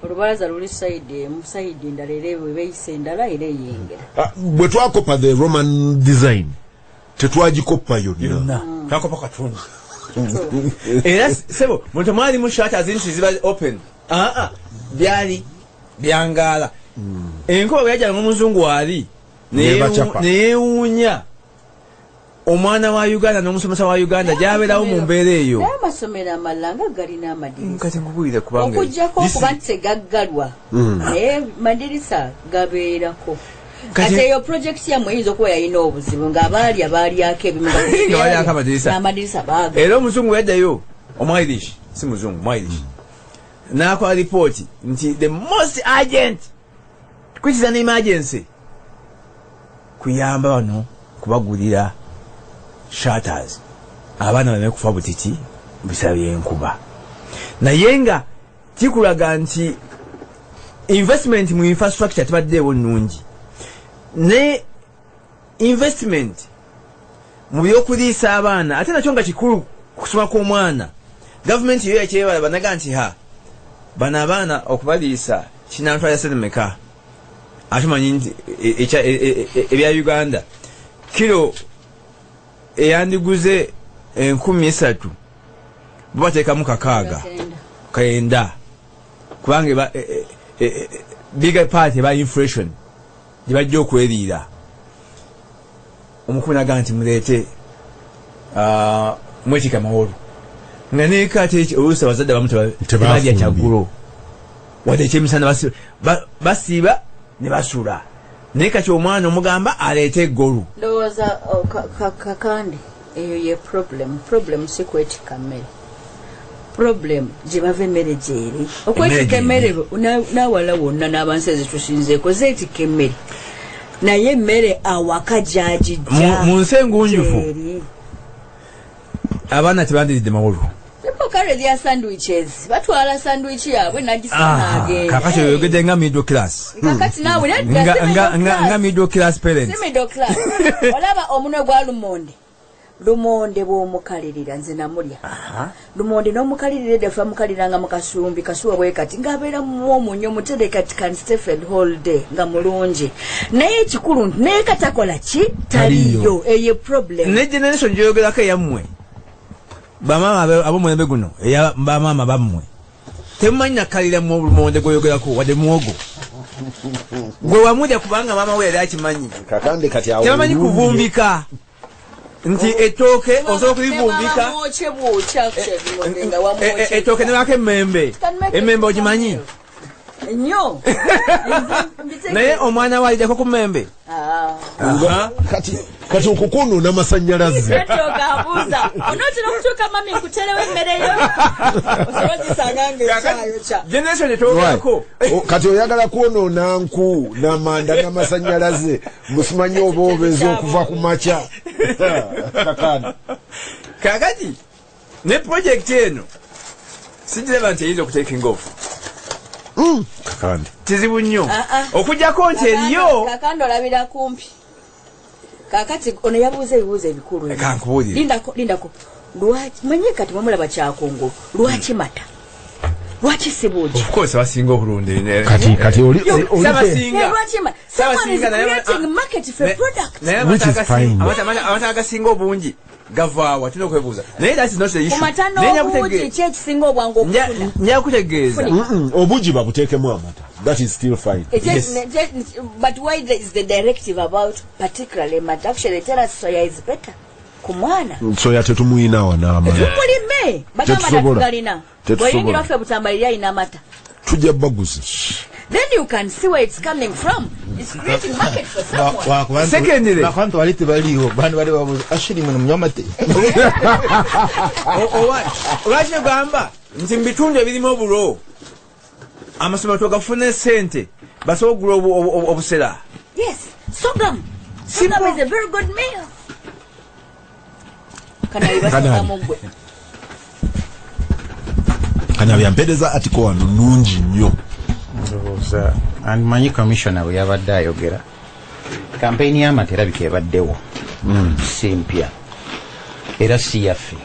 olubalaza luli side emu side endala era bweyise endala era eyingira bwe twakoppa the Roman design tetwagikoppa yonna twakoppa katundu era sebo muntu mwali mu shutters zinsi ziba open byali byangaala enkuba bweyajjala ng'omuzungu wali neewuunya omwana wa Uganda n'omusomesa wa Uganda gyabeerawo mu mbeera eyo naye amasomero amalala nga galina amadirisa kati nkubwire kubanga okuggyako okuba nti tegaggalwa naye madirisa gabeerako kati eyo project yammwe eyinza okuba yalina obuzibu ng'abaalyako ebimuamadirisa baaga era omuzungu yaddayo omwirish si muzungu mwirish n'akola ripooti nti the most urgent Which is an emergency. Kuyamba bano kubagulira shutters. Abana bame kufa butiti bisabe enkuba. Naye nga kikulaga nti investment mu infrastructure tebaddeewo nnungi. Ne investment mu byokuliisa abaana ate nakyo nga kikulu kusoma kw'omwana. Gavumenti yo yakyebala banaga nti bano abaana okubaliisa kinantwala sente meka. Ate manyi nti ebya Uganda kilo eyandiguze 13,000 bateekamu 6 kubanga bigger part eba inflation gibajja okweriira. Omukulu naga nti muleete mwetika mawolu nga nekate oluusi abazadde abamu tebalya kyaggulo wadde ekyemisana basiiba ne basula naye kati omwana omugamba aleete eggolu. Ndowooza Kakande eyo ye problem si kwetika mmere. Problem gye bava emmere gyeri okwetika emmere n'awala wonna n'abansi ezitusinzeeko zeetika emmere naye emmere awaka gyagijja mu nsi engunjufu abaana tebandiridde mawolu. Carry sandwiches. Batwala sandwich yaabwe nagisana again. Kakati oyogedde nga middle class. Kakati nawe nga middle class parents. Si middle class. Olaba omunwe gwa lumonde bw'omukalirira nze namulya. Lumonde n'omukalirira defa mukaliranga mu kasumbi kasuwa bwe kati ng'abeera mu omunyo mutere kati kan Stephen whole day nga mulungi. Naye ekikulu naye katakola ki taliyo eye problem. Ne generation gyoyogerako eyammwe. Bamama ab'omulembe guno eya bamama bammwe temumanyi nakalira mu lumonde gwoyogerako wadde muwogo gwe wamulya kubanga mama we yali akimanyi. Kakande kati awo tebamanyi kuvumbika nti ettooke osobola okulivumbika ettooke ne bako emmembe ogimanyi nnyo naye omwana we aliddako ku mmembe. kati okukono n'amasannyalaze abuuza onootera okutuuka mami nkutelewo emmereyo osobola gisanga ngaekyayo kya generation etwogerako kati oyagala kwonoona nku n'amanda n'amasannyalaze musimanyi oba obeeza okuva ku makya. Kakati ne project eno sijiraba nti eyinza okutekinga off. Kakande kizibu nnyo okujjako nti eriyo. Kakande olabira kumpi. Kakati ono yabuuza ebibuuzo ebikulu. Lindako. Lwaki manye kati mwamulaba kyakongolo. Lwaki mata? Lwaki sibuuji? Of course basinga obulunde. Kati oli sabasinga. Lwaki mata? Sabasinga creating market for product. Which is fine. Amata agasinga obungi. Gava watino okwebuuza. Naye that is not the issue. Nenya kutegeeza kye kisinga obwangu okufuna. Nenya kutegeeza. Obuji babuteekemu amata. That is still fine. Yes. But why is the directive about particularly mata? Actually tell us soya is better. Kumwana. Soya tetumuyina wanaama. Tumulime. Bagamba tugalina. Bwayingira waffe butambalira ina mata. Tujja baguzi. Then you can see where it's coming from. It's creating market for someone. Secondly, bakwantu walite baliyo bantu bali babuza ashiri muno mnyamate. Olwaki ogamba nti mu bitundu ebirimu obulo amasomero tugafune sente basobola okugula obusera. Yes, sorghum. Sorghum is a very good meal. Kana byampereza atiko wano nungi nnyo. And manyi commissioner bwe yabadde ayogera kampeyini y'amata erabika ebaddewo si mpya era si yaffe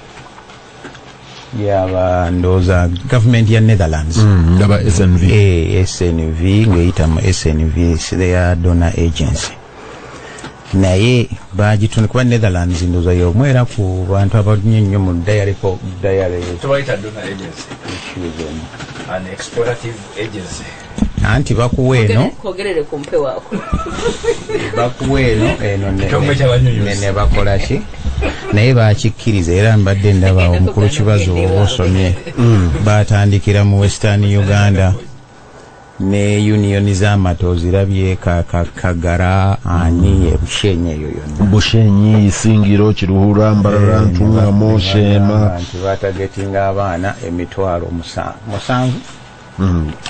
yaba ndowooza gavumenti ya Netherlands ndaba SNV ng'eyita mu SNV their donor agency naye bagitunda kuba Netherlands ndowooza y'omwera ku bantu abanywe nnyo mu tubayita donor agency an exploitative agency. Anti bakuwa eno kogerere kumpe wako bakuwa eno ne bakola ki naye bakikkiriza era mbadde ndaba omukulu kibazo obosomye batandikira mu Western Uganda ne union z'amata ozirabye Kagara ani Bushenyi eyo yonna Bushenyi Isingiro Kiruhura Mbarara Ntunga Moshema nti batagetinga abaana emitwalo 7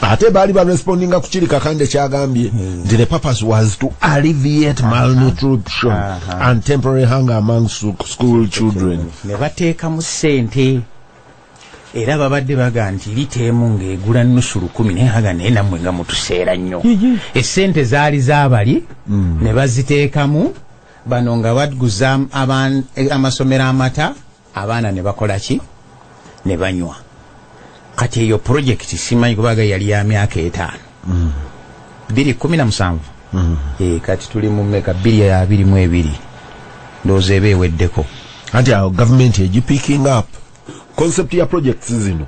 ate baali barespondinga ku kiri Kakande kyagambye nti the purpose was to alleviate malnutrition and temporary hunger among school children. Ne bateekamu ssente era babadde baga nti liteemu ng'egula nnusu 10 naye haga naye nammwe nga mutuseera nnyo. Essente zaali zaabali ne baziteekamu bano nga baguza amasomero amata abaana ne bakola ki ne banywa. Kati eyo project simanyi kubaga yali ya myaka 5 2017 kati tuli mu meka 2022 ndowooza eba eweddeko. Anti awo government picking up concept ya projects zino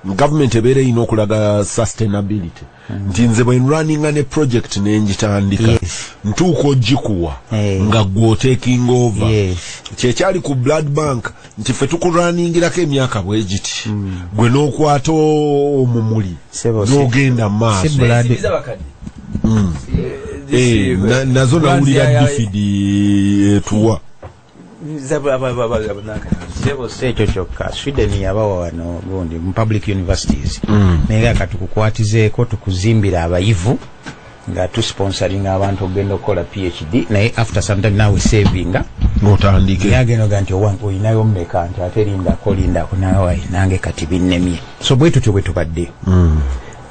government ebeera erina okulaga sustainability nti nze bwe nrunninga ne project nenjitandika ntuuka ogikuwa nga gwotaking over kyekyali ku blood bank nti ffe tukuranningirako emyaka bwe giti gwe n'okwata omumuli n'ogenda mu maaso nazo nawulira difidi etuwa ekyo kyokka Sweden yabawa wano gundi mu public universities naye katukukwatizeeko tukuzimbira abayivu nga tusponsoring abantu okugenda okukola PhD naye after some time nawe savinga ng'otandike yagenoga nti oyinayo mmeka nti ate lindako nawe nange kati binnemye so bwe tutyo bwe tubadde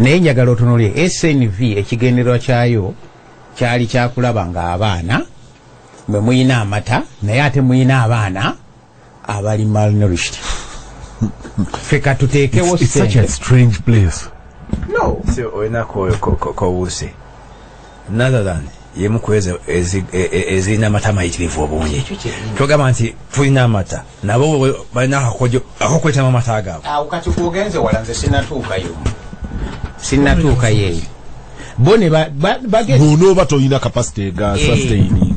naye njagala otunulire SNV ekigendererwa kyayo kyali kyakulaba nga abaana mwe muyina amata naye ate muyina abaana abali malnourished. Feka tuteekewo it's such a strange place. No so oyina ko wuse Netherlands yemu kweze ezina amata mayitirivu obungi tugamba nti tulina amata nabo balina akokweta amata agabo kati kugenze wala nze sinatuukayo eyo bone bunoba toyina capacity ga sustaining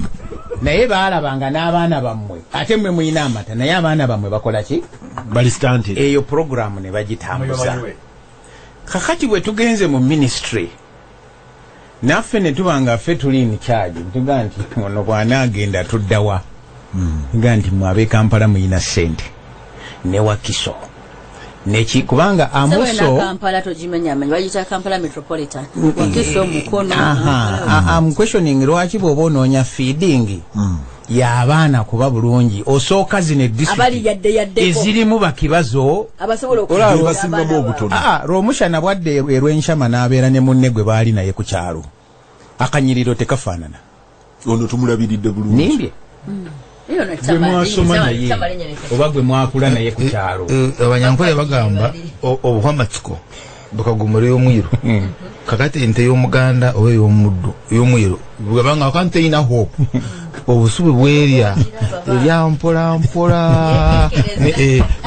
naye baalabanga n'abaana bammwe ate mmwe muyina amata naye abaana bammwe bakola ki bali stunted eyo programu ne bagitambuza kakati bwe tugenze mu ministry naffe ne tubanga ffe tuli in charge tuga nti ono bw'anaagenda tuddawa nga nti mwabe Kampala muyina ssente ne Wakiso neki kubanga amuso Kampala tojimenya manyi bayita Kampala metropolitan Wakiso mukono am questioning lwaki bw'oba onoonya feeding y'abaana kuba bulungi osooka zino district ezirimu bakibazo basingamu obutono Romushana bwadde erw'enshama n'abeera ne munne gwe baali naye ku kyalo akanyiriro tekafaanana ono tumulabiridde bulungi nimbye oba gwe mwakula naye ku kyalo abanyankole bagamba obuhamatsiko bukagumira omwiru kakati ente y'omuganda oba ey'omwiru bwabanga akantu eyina hope obusubi bwerya erya mpola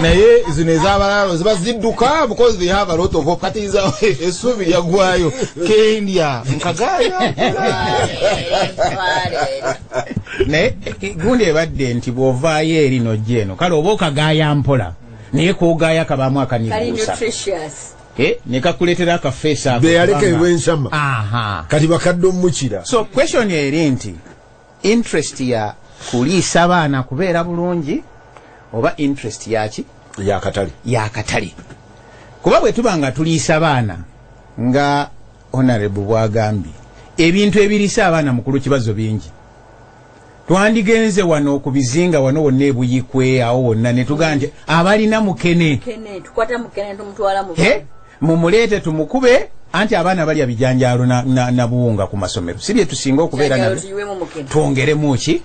naye zino ez'abalalo ziba zidduka because they have a lot of hope kati essubi lyagwayo kendya nkagaya naye gundi ebadde nti bw'ovaayo eri nojja eno kale oba okagaaya mpola naye k'ogaaya kabaamu akanyigusa nekakuletera akafeesa beyaleka ebwenshama kati bakadde omukira so question eri nti interest ya kuliisa baana kubeera bulungi oba interest yaki yakatali kuba bwe tuba nga tuliisa baana nga honorable bwagambye ebintu ebiriisa abaana mukulu kibazo bingi twandigenze wano okubizinga wano wonna ebuyikwe awo wonna ne tugaa nti abalina mukene mumuleete tumukube anti abaana balya bijanjaalo na buwunga ku masomero si bye tusinga okubeera nabyo twongeremu ki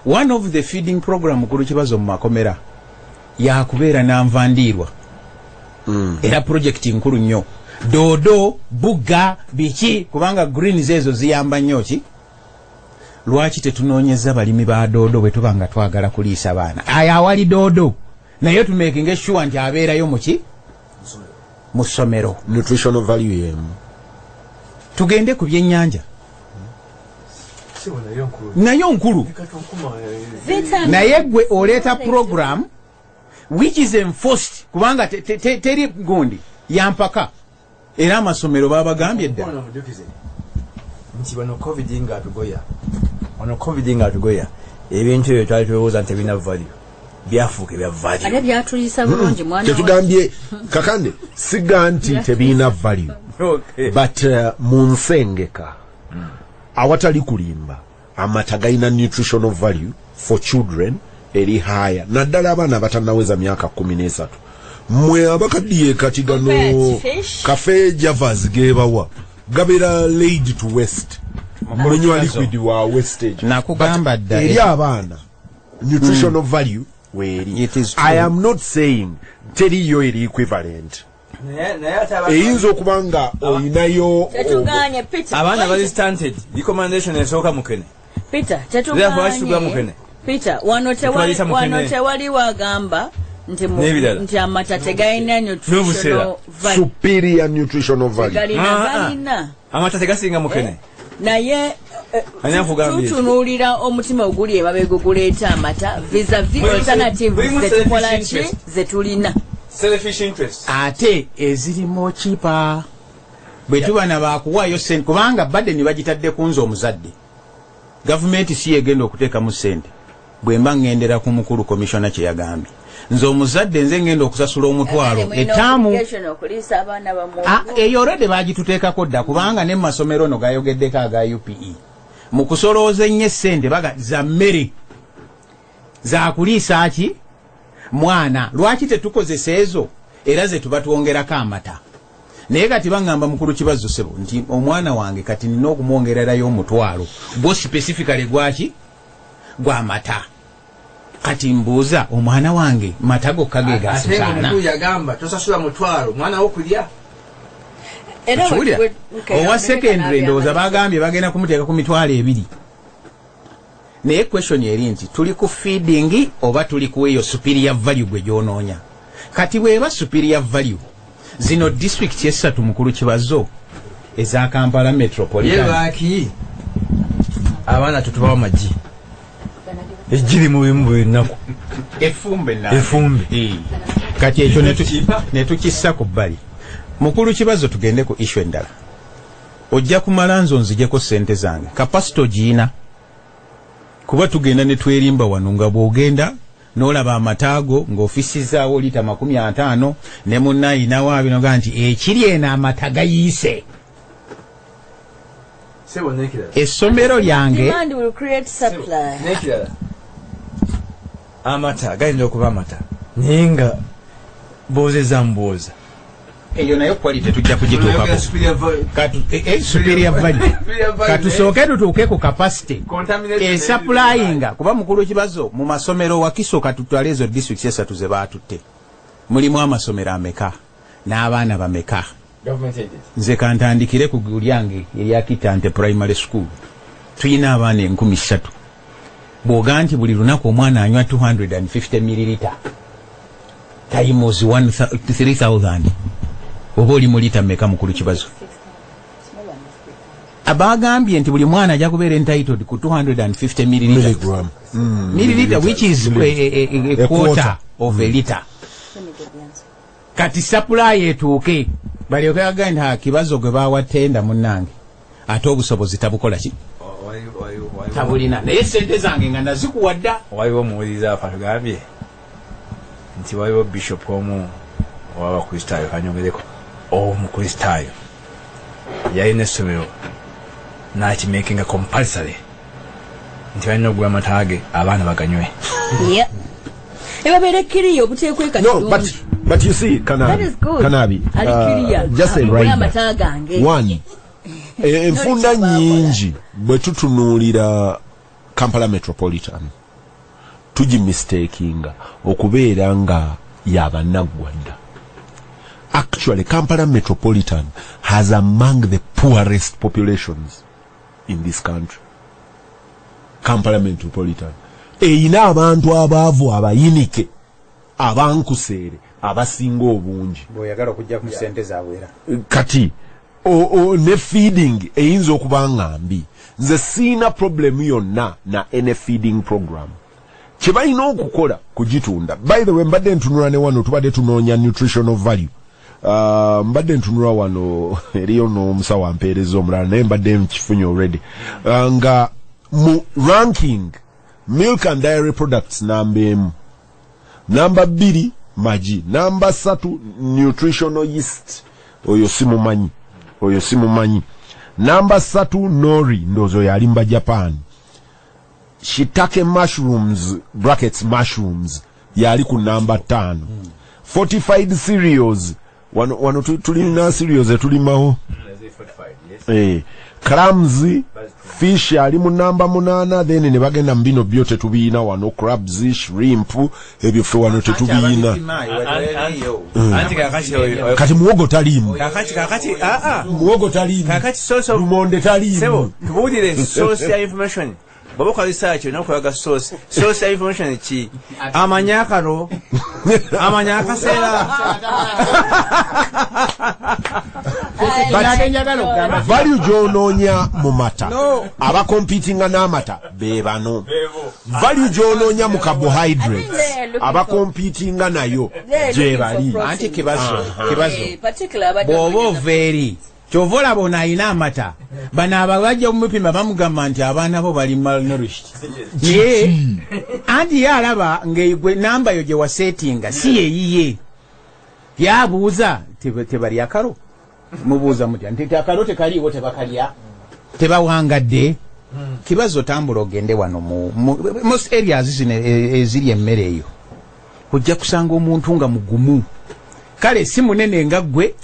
one of the feeding program ku lukibazo mu makomera yakubeera nanvandiirwa era project nkulu nnyo doodo bugga biki kubanga greens ezo ziyamba nnyo ki lwaki tetunoonyeza balimi ba doodo bwe tuba nga twagala kuliisa baana ayo awali doodo naye tumekinga sure nti abeerayo muki mu ssomero nutritional value tugende ku byennyanja nayo nkulu naye gwe oleeta program which is enforced kubanga teri gundi yampaka era amasomero babagambye dda nti bano covid nga atugoya ebintu ebyo twali tulowooza nti ebina value byafuuka bya value ate byatulisa bulungi mwana tetugambye Kakande siga nti tebiina value but mu nsengeka awatali kulimba amata galina nutritional value for children eri higher naddala abaana abatannaweza myaka 13 mmwe abakaddiye kati gano cafe javas gebawa gabeera laid to waste munywa liquid wa wastage nakugamba dda eri abaana nutritional value weri I am not saying teriyo eri equivalent eyinza okuba nga olinayo tetuganye Peter abaana bali stunted recommendation esooka mukene Peter tetuganye Peter wano tewali wagamba nti amata tegalina nutritional value superior nutritional value galina amata tegasinga mukene naye tutunuulira omutima oguli emabega oguleeta amata vis-a-vis alternative zetukola ki zetulina selfish interest ate ezirimu kipa bwe tubana bakuwaayo sente kubanga badeni bagitadde ku nze omuzadde gavumenti si yegenda okuteekamu sente bwe mba ŋŋendera ku mukulu komishona kye yagambye nze omuzadde nze ngenda okusasula omutwalo etaamu eyo olwedde bagituteekako dda kubanga ne masomero no gayogeddeko aga UPE mu kusolooza ennyo essente baga za mmere za kuliisa ki mwana lwaki tetukozesa ezo era ze tuba twongerako amata naye kati baŋŋamba mukulu kibazo sebo nti omwana wange kati nina okumwongererayo omutwalo gwo specifically gwaki gwa mata kati mbuuza omwana wange mata gokka ge gasigaana yagamba tosasula mutwalo mwana wokulya owa secondary ndowooza bagambye bagenda kumuteeka ku mitwalo 2 naye question eri nti tuli ku feeding oba tuli ku eyo superior value gwe gyonoonya kati bweba superior value zino district esatu mukulu kibazo eza Kampala metropolitan yebaki abaana tutubawo magi ejiri mu bimu bwenaku efumbe kati ekyo netukissa ku bbali mukulu kibazo tugende ku issue endala ojja kumala nzonzijeko sente zange kapasito ogiina kuba tugenda ne twerimba wano nga bw'ogenda n'olaba amataago ng'ofisizaawo lita 50 ne munnayinawo abinoga nti ekiri eno amata gayiise essomero lyange amata gayinza okuba amata naye nga boozeza mbooza eyo nayo quality tujja kugituukako superior value katusooke tutuuke ku capacity esupplyinga kuba mukulu kibazo mu masomero wakisooka tutwale ezo districts esatu ze baatutte mulimu amasomero ameka n'abaana bameka nze kantandikire ku lyange erya Kitante primary school tuyina abaana 13,000 bw'oga nti buli lunaku omwana anywa 250 milliliter times 3,000 oba oli mu lita mmeka mukulu kibazo abagambye nti buli mwana ajja kubeera entitled ku 250 milliliter which is a quarter of a liter kati supply etuuke balyoke bagenda kibazo gwe bawatenda munnange ate obusobozi tabukola ki tabulina naye sente zange nga nazikuwadda waliwo omuwuliriza afa tugambye nti waliwo bishop omu ow'abakristaayo kanyongereko omukristaayo yalina essomero n'akimakinga compulsory nti balina okugula amata ge abaana baganywe ebabeera ekkiriya obuteekweka but you see Kanabi just a right one enfunda nyingi bwe tutunuulira Kampala metropolitan tugimistakinga okubeera nga yabannaggwadda. Actually Kampala metropolitan has among the poorest populations in this country. Kampala metropolitan eyina abantu abaavu abayinike abankuseere abasinga obungi bw'oyagala okujja ku sente zaabwera kati ne feeding eyinza okuba nga mbi. Nze siina problem yonna na any feeding program kye balina okukola kugitunda. By the way mbadde ntunula ne wano tubadde tunoonya nutritional value. Mbadde ntunula wano eriyo n'omusawo ampeereza omulala naye mbadde nkifunye already nga mu ranking milk and dairy products number emu Namba 2 magi. Namba 3 nutritional yeast. Oyo simumanyi. Namba 3 nori ndozo yalimba Japan. Shiitake mushrooms mushrooms yali ku namba 5. Fortified cereals wano tulina cereals tulimaho. Clams, fish ali mu namba 8, then ne bagenda mbino byote tubiina wano, crabs, shrimp, ebyo fe wano tetubiina. Kati muwogo talimu. Kakati muwogo talimu. Kakati source of lumonde talimu. Sebo, tubudire source ya information. Babo kwa research no kwa source ya information ki amanyakaro amanyakasera value jononya mu mata aba competing n'amata bebano value jononya mu carbohydrates aba competing nayo je bali anti kibazo bobo veri chovola bona ina amata bana abagajja omupima bamugamba nti abaana bo bali malnourished anti yalaba ngeigwe namba yo je wa settinga si yeyiye yabuuza tebali akaro mubuuza muti nti akaro tekaliwo tebakalya tebawangadde kibazo tambula ogende wano most areas eziri emmere eyo ojja kusanga omuntu nga mugumu kale si munene nga gwe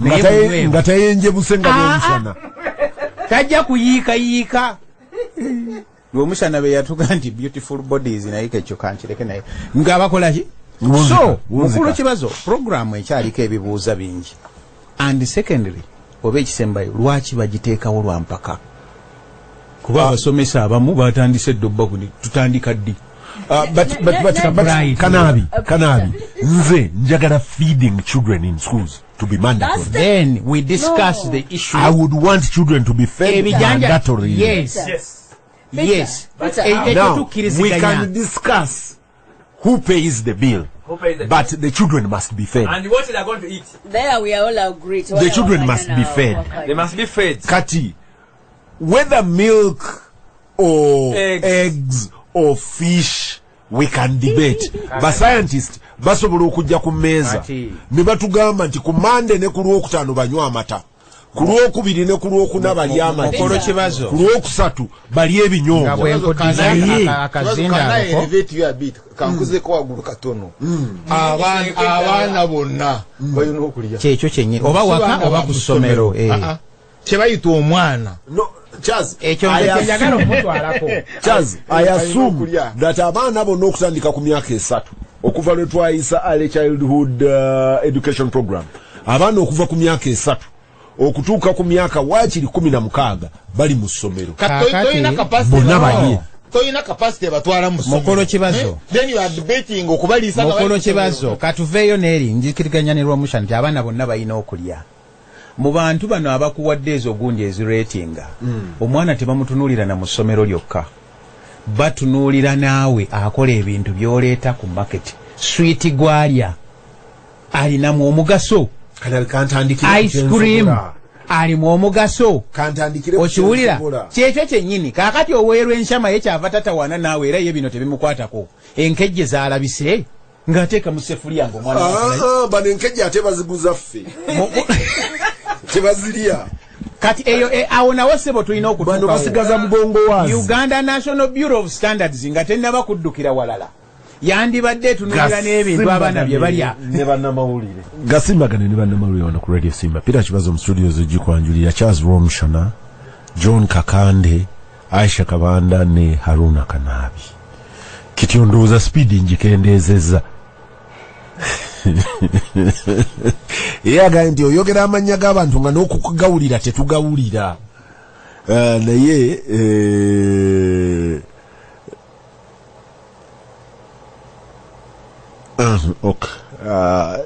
nga tayenje busenga bw'omusana tajja kuyiika ng'omusana be yatuga nti beautiful bodies naye ekyo kankireke naye ng'abakola ki so mukulu kibazo programu ekyaliko ebibuuza bingi and secondly oba ekisembayo lwaki bagiteekawo lwa mpaka kuba abasomesa abamu batandise eddobba kuni tutandika ddi Kanabi. Nze njagala feeding children in schools to be mandatory. Then we discuss the issue. I would want children to be fed mandatory. Yes. Now we can discuss who pays the bill. But the children must be fed. And what they are going to eat? There we are all agreed. The children must be fed. They must be fed. Kati, whether milk or eggs or fish, we can debate. But scientists basobola okujja ku mmeeza ne batugamba nti ku Monday ne ku Lwokutaano banywa amata, ku Lwokubiri ne ku Lwokuna bali amata, ku Lwokusatu bali ebinyobwa. Kankuzeko wagulu katono abaana bonna balina okulya kyekyo kyennyini oba waka oba ku ssomero kyebayita omwana. Charles, I assume that abaana bonna okutandika ku myaka 3 okuva lwe twayisa early childhood education program, abaana okuva ku myaka 3 okutuuka ku myaka waakiri 16 bali mu ssomero. Toyina capacity batwala mu ssomero. Mukolo kibazo. Then you are debating okubalisa mukolo kibazo katuveeyo n'eri njikiriganyanirwa musha nti abaana bonna balina okulya. Mu bantu bano abakuwadde ezo gundi eziratinga omwana tebamutunuulira na mu ssomero lyokka, batunuulira naawe akola ebintu by'oleeta ku market. Sweet gwalya alinamu omugaso, ice cream alimu omugaso, okiwulira kyekyo kyennyini. Kaakati oweerwa enshama ye kyava tatawaana naawe era ye bino tebimukwatako. Enkejje zaalabise ng'ateeka mu sefuliya ng'omwana bano enkejje ate baziguza ffe tebazirya. Kati eyo awo nawo sebo tulina okutuukawo. Bano basigaza mugongo waazi. Uganda National Bureau of Standards nga tennaba kuddukira walala yandibadde tunulira n'ebintu abaana bye balya. Ne bannamawulire Gasimbagane ne bannamawulire wano ku Radio Simba. Peter Kibazo mu studios ejikwanjulira, Charles Romshana, John Kakande, Aisha Kabanda ne Haruna Kanabi. Kityondooza speed njikendezeza nti oyogera amannya g'abantu nga n'okugawulira tetugawulira naye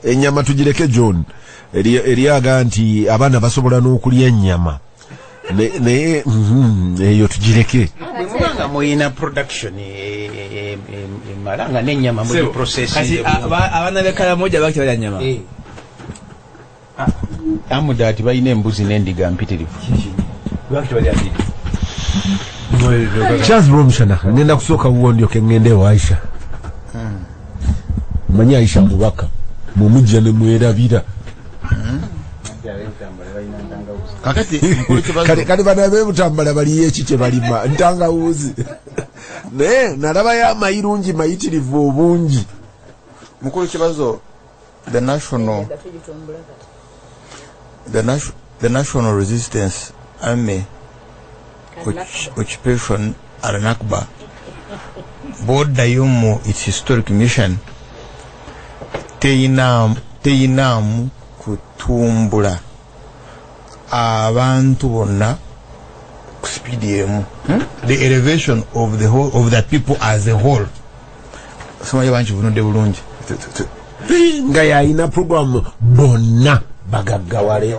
ennyama tugireke John eryaga nti abaana basobola n'okulya ennyama naye eyo tugireke. Mubanga muyina production malanga n'ennyama muri processing. Abaana b'ekala moja bakiti balya nnyama. Amuda ati balina embuzi n'endiga mpitirivu. Bakiti balya ndiga. Charles Romshana ngenda kusooka wuwo ndyoke ngende wa Aisha. manya Aisha mubaka mumujja ne mwerabira kakati kali bana bebutambala bali yeki kye balima ntangawuzi ne nalaba ya mayirungi mayitirivu obungi mukulu kibazo the national resistance army occupation Aranakba boddayo mu its historic mission teyinamu kutumbula abantu bonna ku speed emu the elevation of the whole of the people as a whole somaye banchi bunode bulungi nga yalina program bonna bagaggawale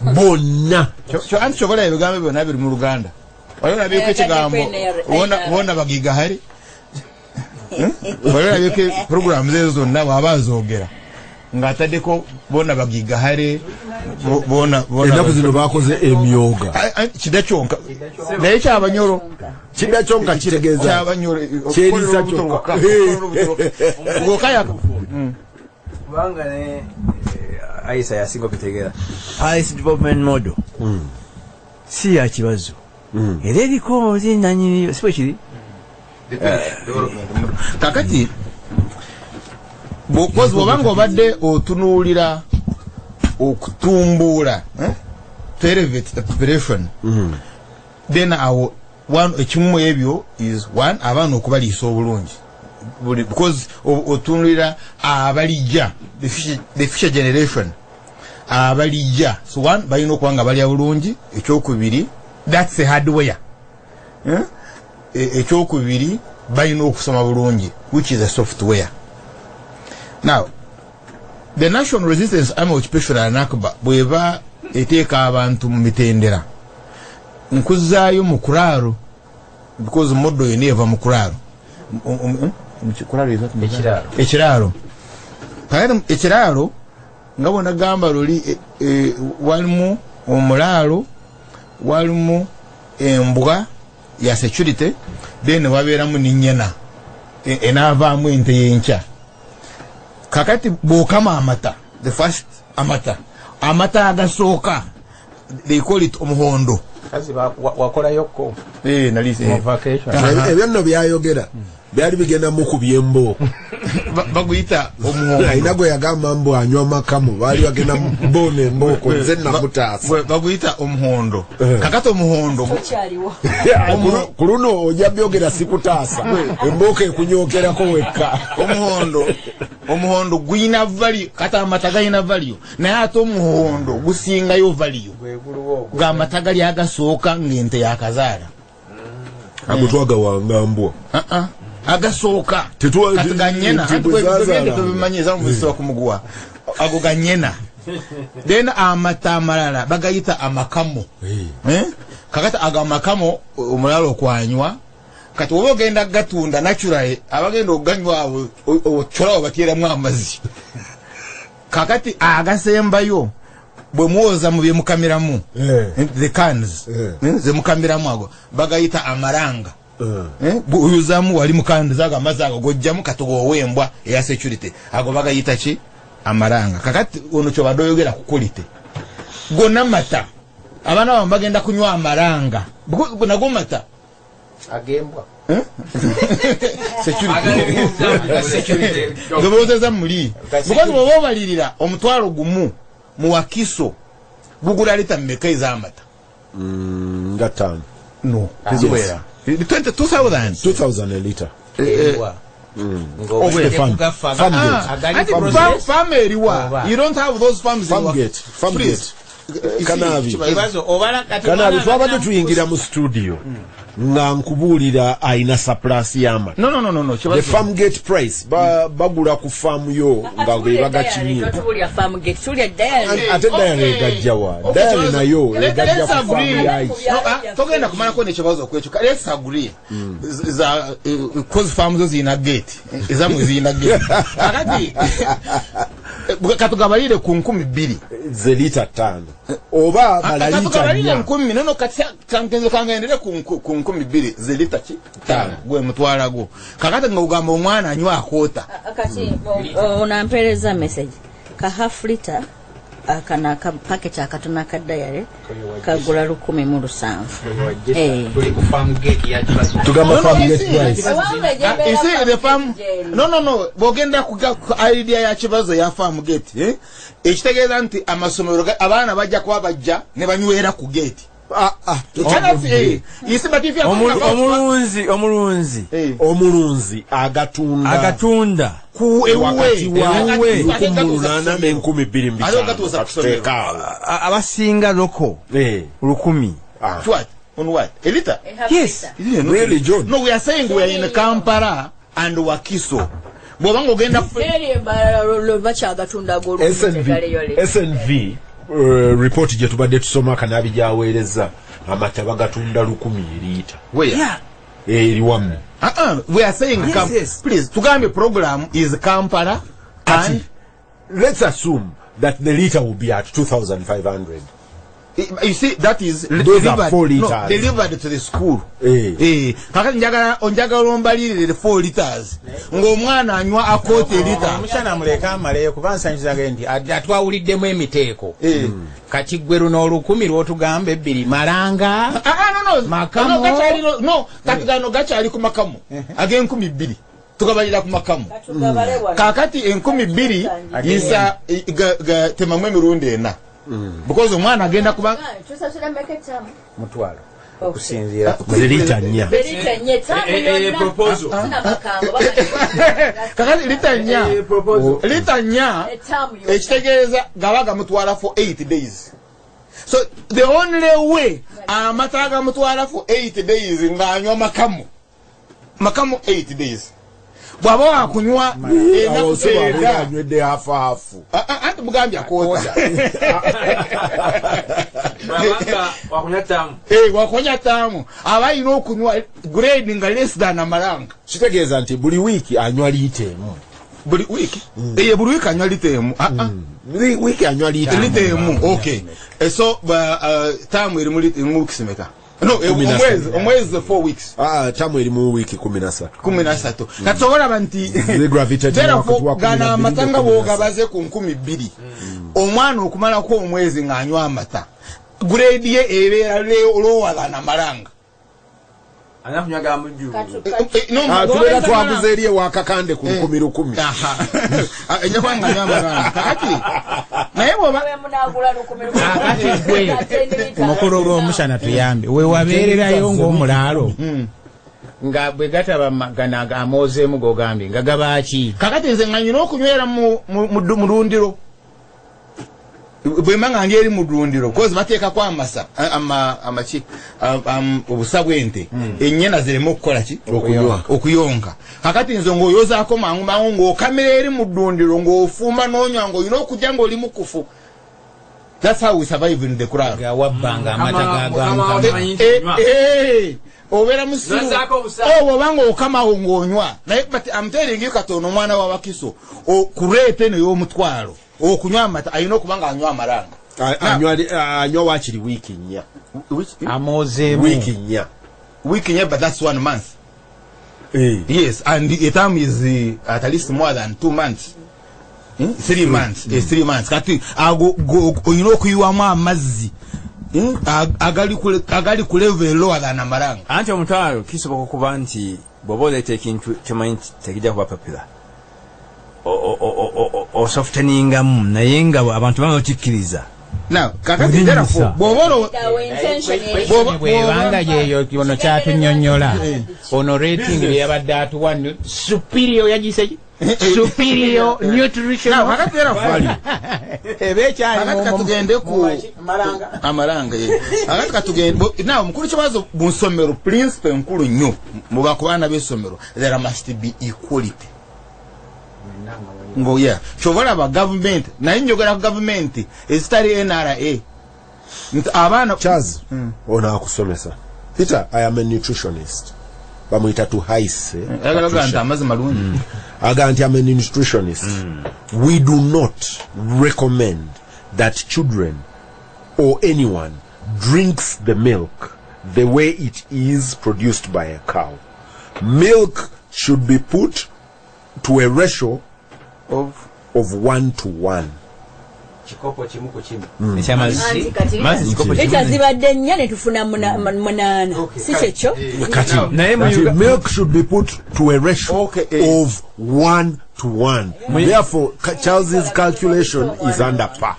bonna kyo anti chokola ebigambo byonna biri mu Luganda waliona byeko ekigambo wona bagiga hari waliona byeko program zezo zonna wabazoogera ngataddeko bona bagiga hari bona ennaku zino bakoze emyoga kidakyonka naye kyabanyoro kidakyonka kitegeeza kyabanyoro kyerisa kyonka ngokayaka kubanga ne Aisa yasinga kutegeera Ice development model si ya kibazo era eriko zinanyini especially kakati bokozi bobanga obadde otunuulira okutumbula to elevate the population then ekimu ebyo is one abaana okubaliisa obulungi because otunulira abalijja the future generation abalijja so one balina okuba nga balya bulungi ekyokubiri that's a hardware ekyokubiri balina okusoma bulungi which is a software. Now the National Resistance Army Occupation Aranakba bweba eteeka abantu mu mitendera nkuzaayo mu kuraaro because moddo yene eva mu kuraaro ekiraalo nga bona gamba luli walimu omulaalo walimu embwa ya security then wabeeramu n'ennyana enaavaamu ente y'enkya kakati bw'okama amata the first amata agasooka they call it omuhondo wakolayoko ebyo nno byayogera byali bigenda mu ku byembo baguyita omuhondo ayina gwe yagamba mbu anywa makamu baali bagenda mbone emboko nze nakutaasa baguyita omuhondo kakati omuhondo ku luno ojja byogera sikutaasa emboko ekunyokerako wekka omuhondo guyina value kata amata galina value naye ate omuhondo gusingayo value g'amata gali agasooka ng'ente yakazaala ago twagawanga mbwa agasooka kati ganyena tubimanyiza muvisiwa kumuguwa ago ganyena then amata amalala bagayita amakamo kakati ago amakamo omulala okwanywa kati oba ogenda gatunda naturally abagenda oganywa abo okyolawo bateeramu amazzi kakati agasembayo bwe muwoza mu byemukamiramu the cans ze mukamiramu ago bagayita amaranga buyuzamu wali mukandi zaga amazzi ago gojjamu katogo ow'embwa eya security ago bagayita ki amaranga kakati ono kyo badoyogera ku quality gonna mata abaana bamwe bagenda kunywa amaranga nago mata agembwa security gobozeza muli because bwoba obalirira omutwalo gumu mu wakiso gugula lita mmeka ez'amata nga ttaano no teziwera 2000 a liter farm eriwa you don't have those farms farmgate kanabi twabadde tuyingira mu studio nga nkubuulira ayina surplus y'amata no the farm gate price bagula ku farm yo nga bwe bagakimye ate dayari egajjawa dayari nayo egajja ku farm yayi togenda kumalako nekibazo okwekyo let's agree cause farm zo ziyina gate ezamwe ziyina gate kakati katugabalire ku 2,000 ze lita 5 oba bala lita 10 nono kati kankenzo kangendere ku 2,000 ze lita 5 gwe mutwala go kakati ngugamba omwana anywa akota kati onampereza message ka half liter akana ka package akatona ka diary kagula 107 tuli ku farm gate ya kibazo tugamba farm gate price isi the farm no bogenda ku idea ya kibazo ya farm gate ekitegeeza nti amasomero abaana bajja kuba bajja ne banywera ku gate omulunzi agatunda ku ewe abasinga loko 10 on what elita yes really John no we are saying we are in Kampala and Wakiso bobanga ogenda SNV report je tubadde tusoma kanabi jaweereza amata bagatunda 10 lita where eri wamme we are saying yes. Please tugambe program is Kampala and let's assume that the liter will be at 2,500. You see that is delivered to the school kakati njagala ombalirire 4 liters ng'omwana anywa akote liter mushana muleka amaleyo kubansanyiza gendi atwawuliddemu emiteeko kati gwe luno 10 lwotugamba 2 malanga no kati gano gakyali ku makamu age 2,000 tukabalira ku makamu kakati 2,000 yisa temamwe mirundi ena because omwana agenda kuba mutwalo okusinziira lita 4 proposal kakati lita 4 ekitegeeza gabaga mutwala for 8 days so the only way amataga mutwala for 8 days nganywa makamu 8 days bwaba wakunywa anywede hafu anti mugambya kota wakunya tamu abayina okunywa grade nga less than amalanga kitegeeza nti buli wiki anywa lita emu buli wiki buli wiki anywa lita emu wiki anywa lita emu okay so tamu eri mu kisemeka no omwezi 4 weeks tamu eri mu wiki 13 katobola banti gana amatanga bogabaze ku 2,000 omwana okumala ko omwezi nganywa amata grade ye ebeera lower than amalanga anafunyaga mujju tubera twaguze eriye wa Kakande ku 10,000 enye kwanga nyama kati naye boba munagula 10,000 mukulu gw'omushana tuyambe we wabeererayo ng'omulaalo nga bwe gataba magana amozeemu gogambye nga gabaaki kakati nze nga nyina okunywera mu lundiro bwe manga ngeri mu lundiro kozi bateekako amasa amaki obusa bw'ente ennyana zireme okukola ki okuyonga kakati nze ng'oyozaako mangu ng'okamera eri mu lundiro ng'ofuuma n'onywa ng'olina okujja ng'oli mukufu. That's how we survive in the crowd. Obera musiru wabanga okama ngonywa naye but I'm telling you katono mwana wa Wakiso kurete ne yo mutwalo okunywa amata ayina okubanga anywa amaranga anywa wakiri wiki nya amoze wiki nya but that's 1 month. Yes, and the time is at least more than 2 months. 3 months. 3 months kati ago oyina okuyiwamu amazzi agali ku level lower than amaranga. Anti omutwalo kisoboka kuba nti bwobola ekintu kyemanyi tekijja kuba popular o softeningamu naye nga abantu babakikkiriza. Now kakati therefore bwobola bwebanga yeyo ono kyatunyonnyola ono rating yabadde atuwa superior yagiseki superior nutrition kakati therefore ebekyali katugende ku amaranga kakati katugende now mukuru kibazo bunsomero principle nkulu nnyo mu bakubana b'essomero there must be equality. Ngo yeah chobola ba government naye njogera ku government esitali NRA abana Chaz ona akusomesa Peter. I am a nutritionist. bamuyita to haise malungi aga nti I'm a nutritionist. We do not recommend that children or anyone drinks the milk the way it is produced by a cow. Milk should be put to a ratio of 1 to 1. Milk should be put to a ratio of 1 to 1. Therefore, Charles's calculation is under par.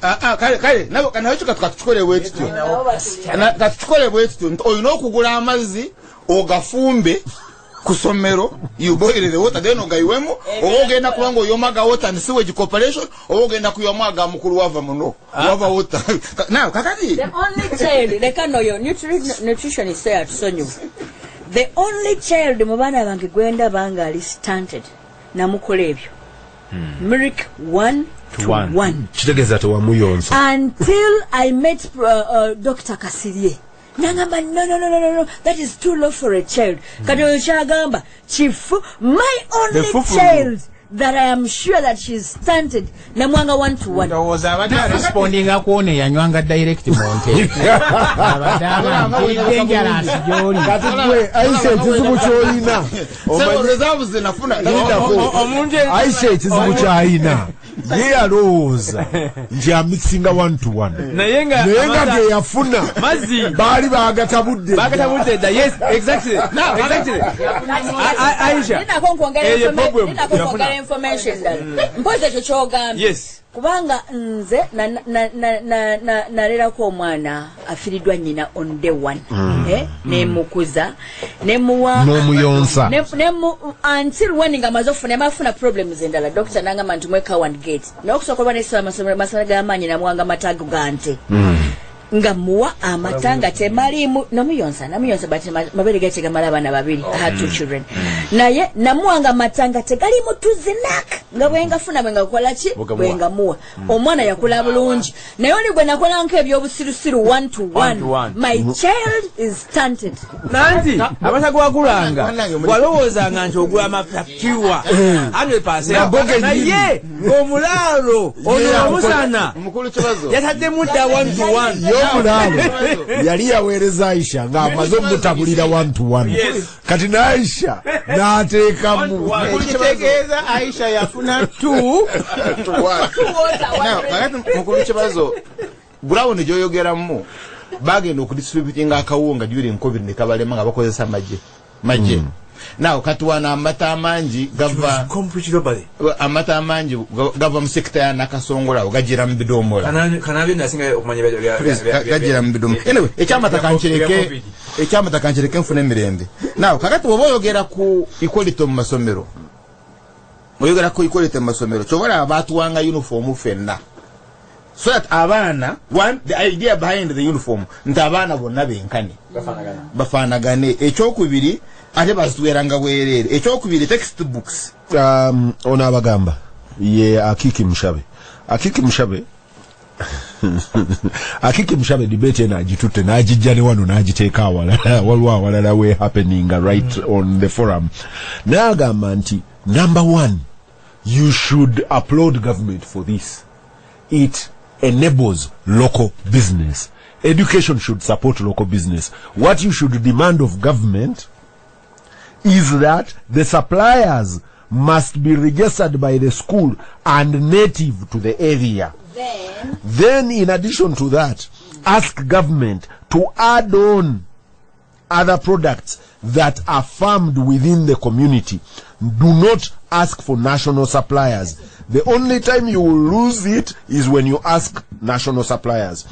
Kusomero, you boil the water, then ogaiwemo, ogenda kulango yomaga water and sewage corporation, ogenda kuyomaga mukuru wava muno, wava water. Now, Kakande. The only child, they can know your nutrition is there to Sonyu. The only child, mubana bangi gwenda bangali stunted, namukolebyo. Milk 1 to 1. Until I met Dr. Kasirye. Nangamba, no, that is too low for a child. Kado Shagamba, Chief, my only child that I am sure that she's stunted, Namwanga 1 to 1. Was responding akone yanywanga direct monte. Yeah, Rose. Jamisinga 1 to 1. Nayenga yafuna. Mazi. Bali bagatabude. Yes, exactly. No, exactly. Aisha. Nina information that. Mpoze chochogambi. Yes. Kubanga nze nalera ko omwana afiridwa nyina on day 1. Nemukuza nemuwa nomuyonsa until when ngamazofuna amafuna problems endala doctor nanga mantu mweka one gate nokusokolwa neswa masala gamanyi namwanga matago gante ngamuwa amatanga temalimu namuyonsa bati mabere gache gamala abana babiri I had 2 children naye namuwanga matanga tegalimu tuzinak nga bwenga funa bwenga kola ki bwenga muwa omwana yakula bulungi naye oli gwe nakola nkebyo obusirusiru 1 to 1 my child is stunted nanti abashago wakulanga walowooza nga nti ogula amapakiwa 100% naye omulalo ono omusana mukulu kibazo yatadde mudda 1 to 1 Yomulalo yali yaweereza Aisha nga amaze omutabulira 1 to 1. Kati na Aisha n'ateekamu ekitegeeza Aisha yafuna 2 to 1. mukulu kibazo Brown gyoyogeramu bagenda okudistributinga akawunga during COVID ne kabalema nga bakozesa majje Now katwana amata amangi gava amata amangi gava mu sector ya nakasongola ogajira mu bidomola kanabe nasinga okumanya gajira mu bidomola anyway ekyamata kanchereke mfune mirembe now kakati boboyogera ku equality mu masomero oyogera ku equality mu masomero chobola abatuwanga uniform fenna so that abana the idea behind the uniform nta abana bonna benkane bafanagane ekyokubiri ate basitweranga bwerere ekyokubiri textbooks ona abagamba ye akiki mshabe debate na ajitute na ajijjane wano na ajiteeka awalala we happening right on the forum nagamba nti number 1 you should applaud government for this. It enables local business. Education should support local business. What you should demand of government is that the suppliers must be registered by the school and native to the area. Then in addition to that, ask government to add on other products that are farmed within the community. Do not ask for national suppliers. The only time you will lose it is when you ask national suppliers.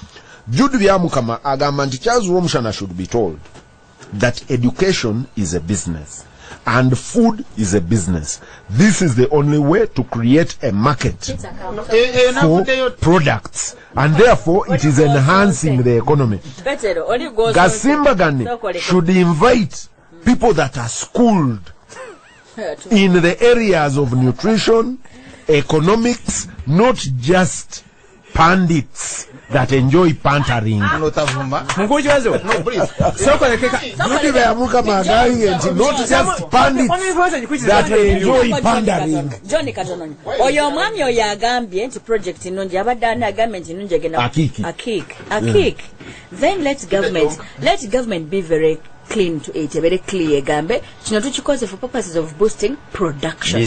Jude Vyamukama agamba nti Charles Romshana should be told that education is a business and food is a business. This is the only way to create a market for products, and therefore it is enhancing the economy. Gasimbagane should invite people that are schooled in the areas of nutrition, economics, not just pundits that enjoy pantering. Mukuru kibazo. No, please. Soko lekeka. Not beamuka magali and not just pandits that enjoy pandering. Johnny Katononyi. Oyo omwami oyo agambye nti project nnungi abadde agambye nti nnungi egenda akik. Then let government be very clean to it, very clear gambe kino tukikoze for purposes of boosting production.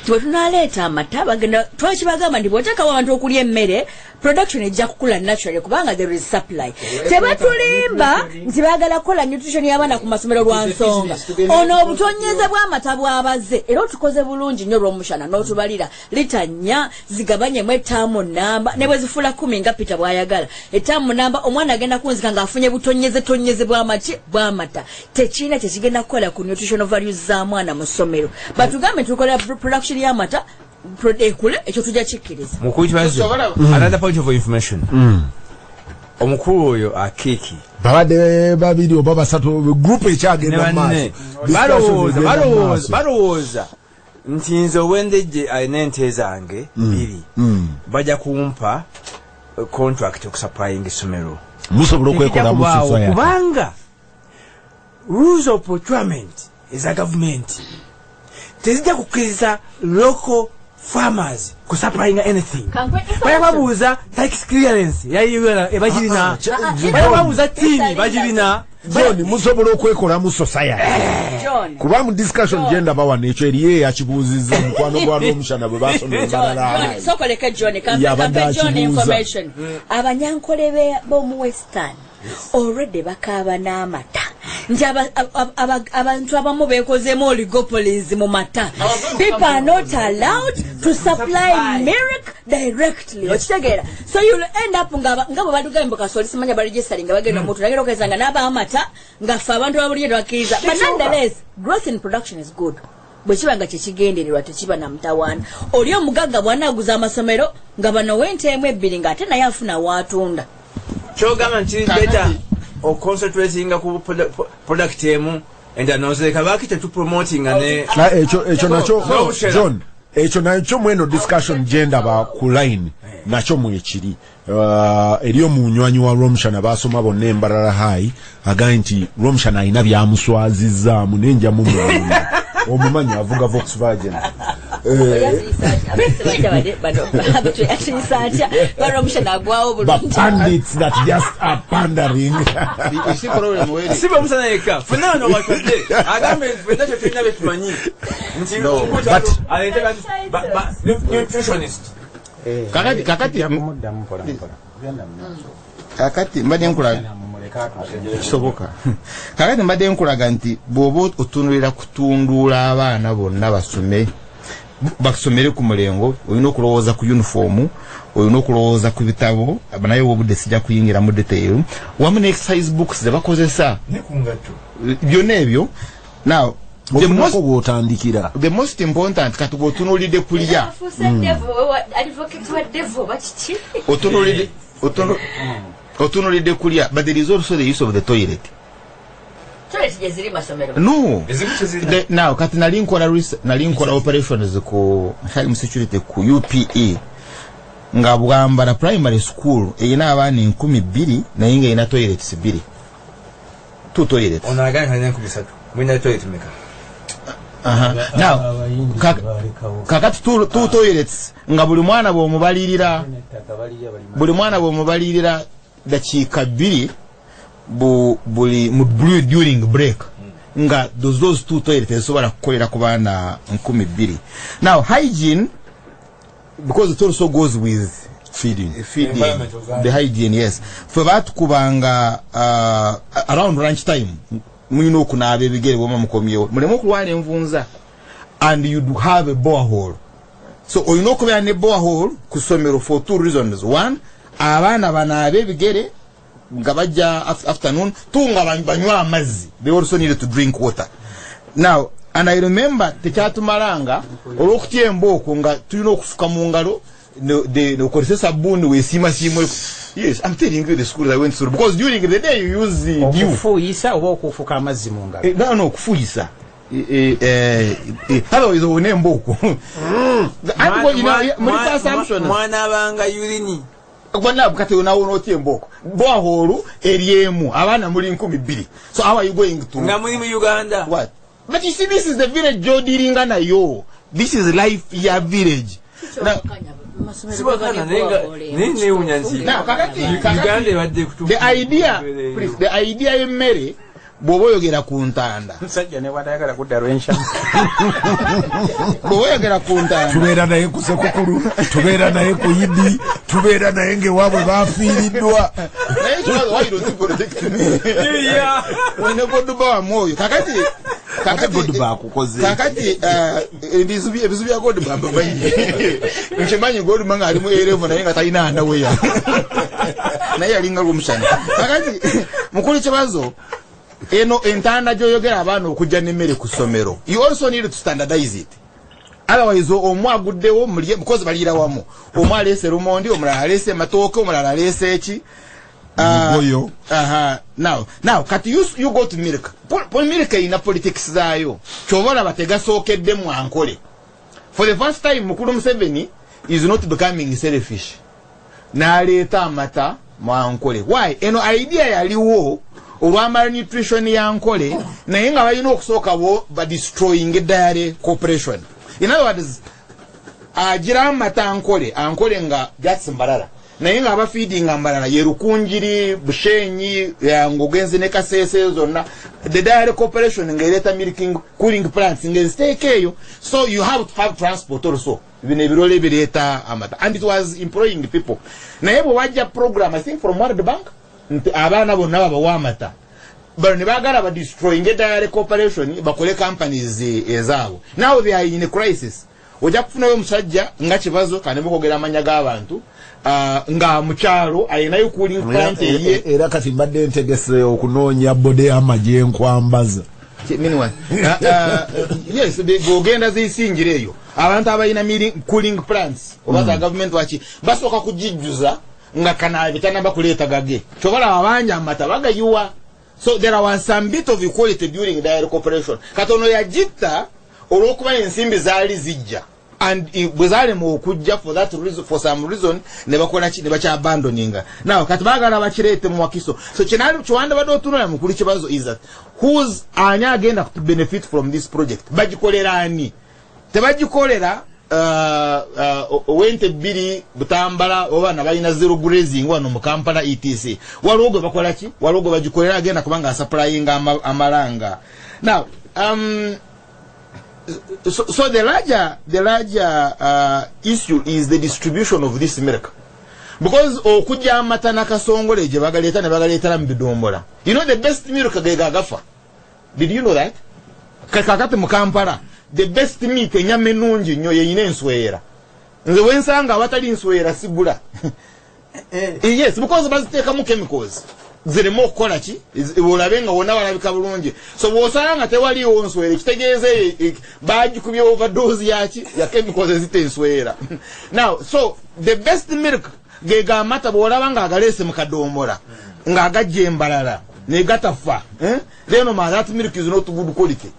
Tiwe tunaleeta amata bagenda twakibagamba ndi bwoteka abantu okulya emmere production ejja kukula naturally kubanga there is supply. Tebatulimba nti baagala kukola nutrition y'abaana ku masomero lwa nsonga ono obutonyeze bw'amata bw'abaze era otukoze bulungi nnyo olw'omushana n'otubalira lita 4 zigabanyemu ettaamu namba ne bwe zifuula 10 nga Peter bw'ayagala ettaamu namba omwana agenda kunzika ng'afunye butonyeze bw'amata tekina kyekigenda kukola ku nutritional values za mwana mu ssomero batugambe tukola production y'amata ekule ekyo tujja kikkiriza. Mukuru kibazo. Another point of information. Omukulu oyo akiki babadde babiri oba basatu group ekyagenda maaso balowooza nti nze owendejje alina ente zange 2 bajja kumpa contract okusupplying essomero musobola okwekola mususa kubanga rules of procurement is a government tezijja kukkiriza local farmers kusupplying anything. Bayababuuza tax clearance yayibera ebagirina bayababuuza tini bagirina John musobola okwekola mu society. Kuba mu discussion genda bawa n'ekyo eriye yakibuuzizza mukwano gwa Romushana bwe basomera balala. Sokoleka John kampe John information. Abanyankole b'omu Western already bakaaba n'amata. Nti abantu abamu beekozeemu oligopolies mu mata. People are not allowed to supply milk directly. Okitegeera. So you'll end up nga bwe badugambe kasoli simanya baregistering nga bagenda omuntu nagenda okezanga n'abaamata nga ffe abantu babulire bakkiriza. But nonetheless, growth in production is good. Bwe kiba nga kyekigendererwa tekiba na mutawaana. Oli omugagga bw'anaaguza amasomero nga bano w'ente emu 2 ng'ate naye afuna waatunda. Kyogamba nti better or concentrating ku product emu and anozeka baki tetu promoting ane ekyo nacho John ekyo nacho mweno discussion gender ba ku line nacho mwekiri eriyo munywanyi wa Romshana basoma bonna embarara high aganti Romshana ayina byamuswaziza munenja mu omumanyi avuga Volkswagen bandits that just are pandering. Kakati mbadde nkulaga nti bw'oba otunulira kutundula abaana bonna basomere ku mulengo olina okulowooza ku uniform olina okulowooza ku bitabo naye obudde sijja kuyingira mu detail wamu ne exercise books ze bakozesa byonna ebyo. Now the most important kati bw'otunulidde kulya otunulidde kulya but there is also the use of the toilet. No. Now kati nali nkola operations ku home security ku UPE nga Bwambara primary school eyina abaana 12 naye nga ina toilets 2. 2 toilets. Onaganya nko bisatu. Mwina toilet meka. Now kakati 2 toilets nga buli mwana bw'omubalirira dakiika 2 buli during break nga those 2 toilets ezisobola kukolera ku baana 12. Now hygiene, because it also goes with feeding the hygiene, yes. Fwe batukubanga around lunch time mulina okunaaba ebigere bw'oba mukomyewo muleme okulwala envunza and you do have a borehole. So olina okubeera ne borehole ku ssomero for 2 reasons. One, abaana banaabe ebigere nga bajja afternoon tunga banywa amazzi. They also needed to drink water. Now, and I remember tekyatumalanga olw'okutya embooko nga tulina okufuka mu ngalo nokozesa sabbuuni weesiimasiimwe. Yes, I'm telling you the schools I went through because during the day you use the dew. Okufuuyisa oba okufuka amazzi mu ngalo? No, okufuuyisa. Otherwise one embooko. Mwana abanga urine Kwana bukate unawo notiemboko. Boaholu eriemu abana muri 12. So how are you going to? Ngamuri mu Uganda. What? But you see, this is the village Joe Diringa na yo. This is life ya village. Now, the idea in Mary Bobo yogera kuntanda. Musajja ne watayagala kudda rwensha. Bobo yogera kuntanda. Tubeera naye ku sekukulu, tubeera naye ku yidi, tubeera naye ng'ewaabwe baafiiriddwa. Naye kibazo why don't you protect me? Yeah. Wene Godduba wa Moyo. Kakati Godduba akukoze. Kakati ebizu bya Godduba babayi. Nkimanyi Godduba nga alimu erevu naye nga talina anaweya. Naye alinga lumushana. Kakati mukulu kibazo eno entanda joyogera abana okujja n'emmere ku ssomero. You also need to standardize it. Otherwise omwaguddewo mulye because balira wamu. Omwalese rumondi, omulala alese matooke, omulala alese eki. Mugoyo. Now, kati you go to milk. Pol milk ina politics zaayo. Chobola bategasookedde mu ankole. For the first time Mukulu Museveni is not becoming selfish. N'aleeta amata mu ankole. Why? Eno idea yaliwo olw'amala nutrition ya nkole naye nga balina okusooka bo destroying diary corporation. In other words, agira amata ankole nga Gasimbagane naye nga abafeeding ambalala ye Rukunjiri, Bushenyi, Ngogenzi ne Kasese zonna the diary corporation nga ereta milking cooling plants nga stake eyo, so you have to have transport also bine birole bireta amata, and it was employing people. Naye bwe wajja program I think from World Bank abana bonna babawa amata but ne bagala ba destroying diary corporation bakole companies ezaabo. Now they are in a crisis. Ojja kufunayo musajja nga kibazo kane mukogera amanya g'abantu nga mukyalo ayinayo cooling plant ye era kati mbadde ntegese okunoonya bode amaje enkwambaza. Yes, gogenda zisingira eyo abantu abayina cooling plants obaza government wachi basooka kujijjuza nga kana bitanamba kuleeta gage chobola abanja amata bagayuwa. So there was some bit of equality during the cooperation. Katono ya jitta olwokuba ensimbi zaali zijja and bwezale mu okujja for that reason, for some reason ne bakola ki ne bacha abandoninga. Now kati bagala bakirete mu wakiso. So kinali chwanda bado tunula mu kuli kibazo is that who's anya agenda to benefit from this project? Bagikolera ani? Tebagikolera wente biri butambala obana balina zero grazing wano mu Kampala etc. Walogo bakola ki? Walogo bagikolera agenda kubanga supplying amalanga. Now so the larger issue is the distribution of this milk, because okujja amata na kasongole je bagaleta ne bagaleta mu bidombola. You know the best milk gagafa. Did you know that? Kakati mu Kampala the best meat enyama ennungi nnyo yeyina enswera. Nze wensanga abatali nswera sigula. Yes, because baziteekamu chemicals zirema okukola ki olabe nga wonna walabika bulungi. So bw'osanga tewaliwo nswera kitegeeze bagikubye overdose yaki ya chemicals ezita enswera. Now so the best milk gega amata bw'olaba nga agaleese mu kadombola nga agajja embalala ne gatafa, then that milk is not good quality.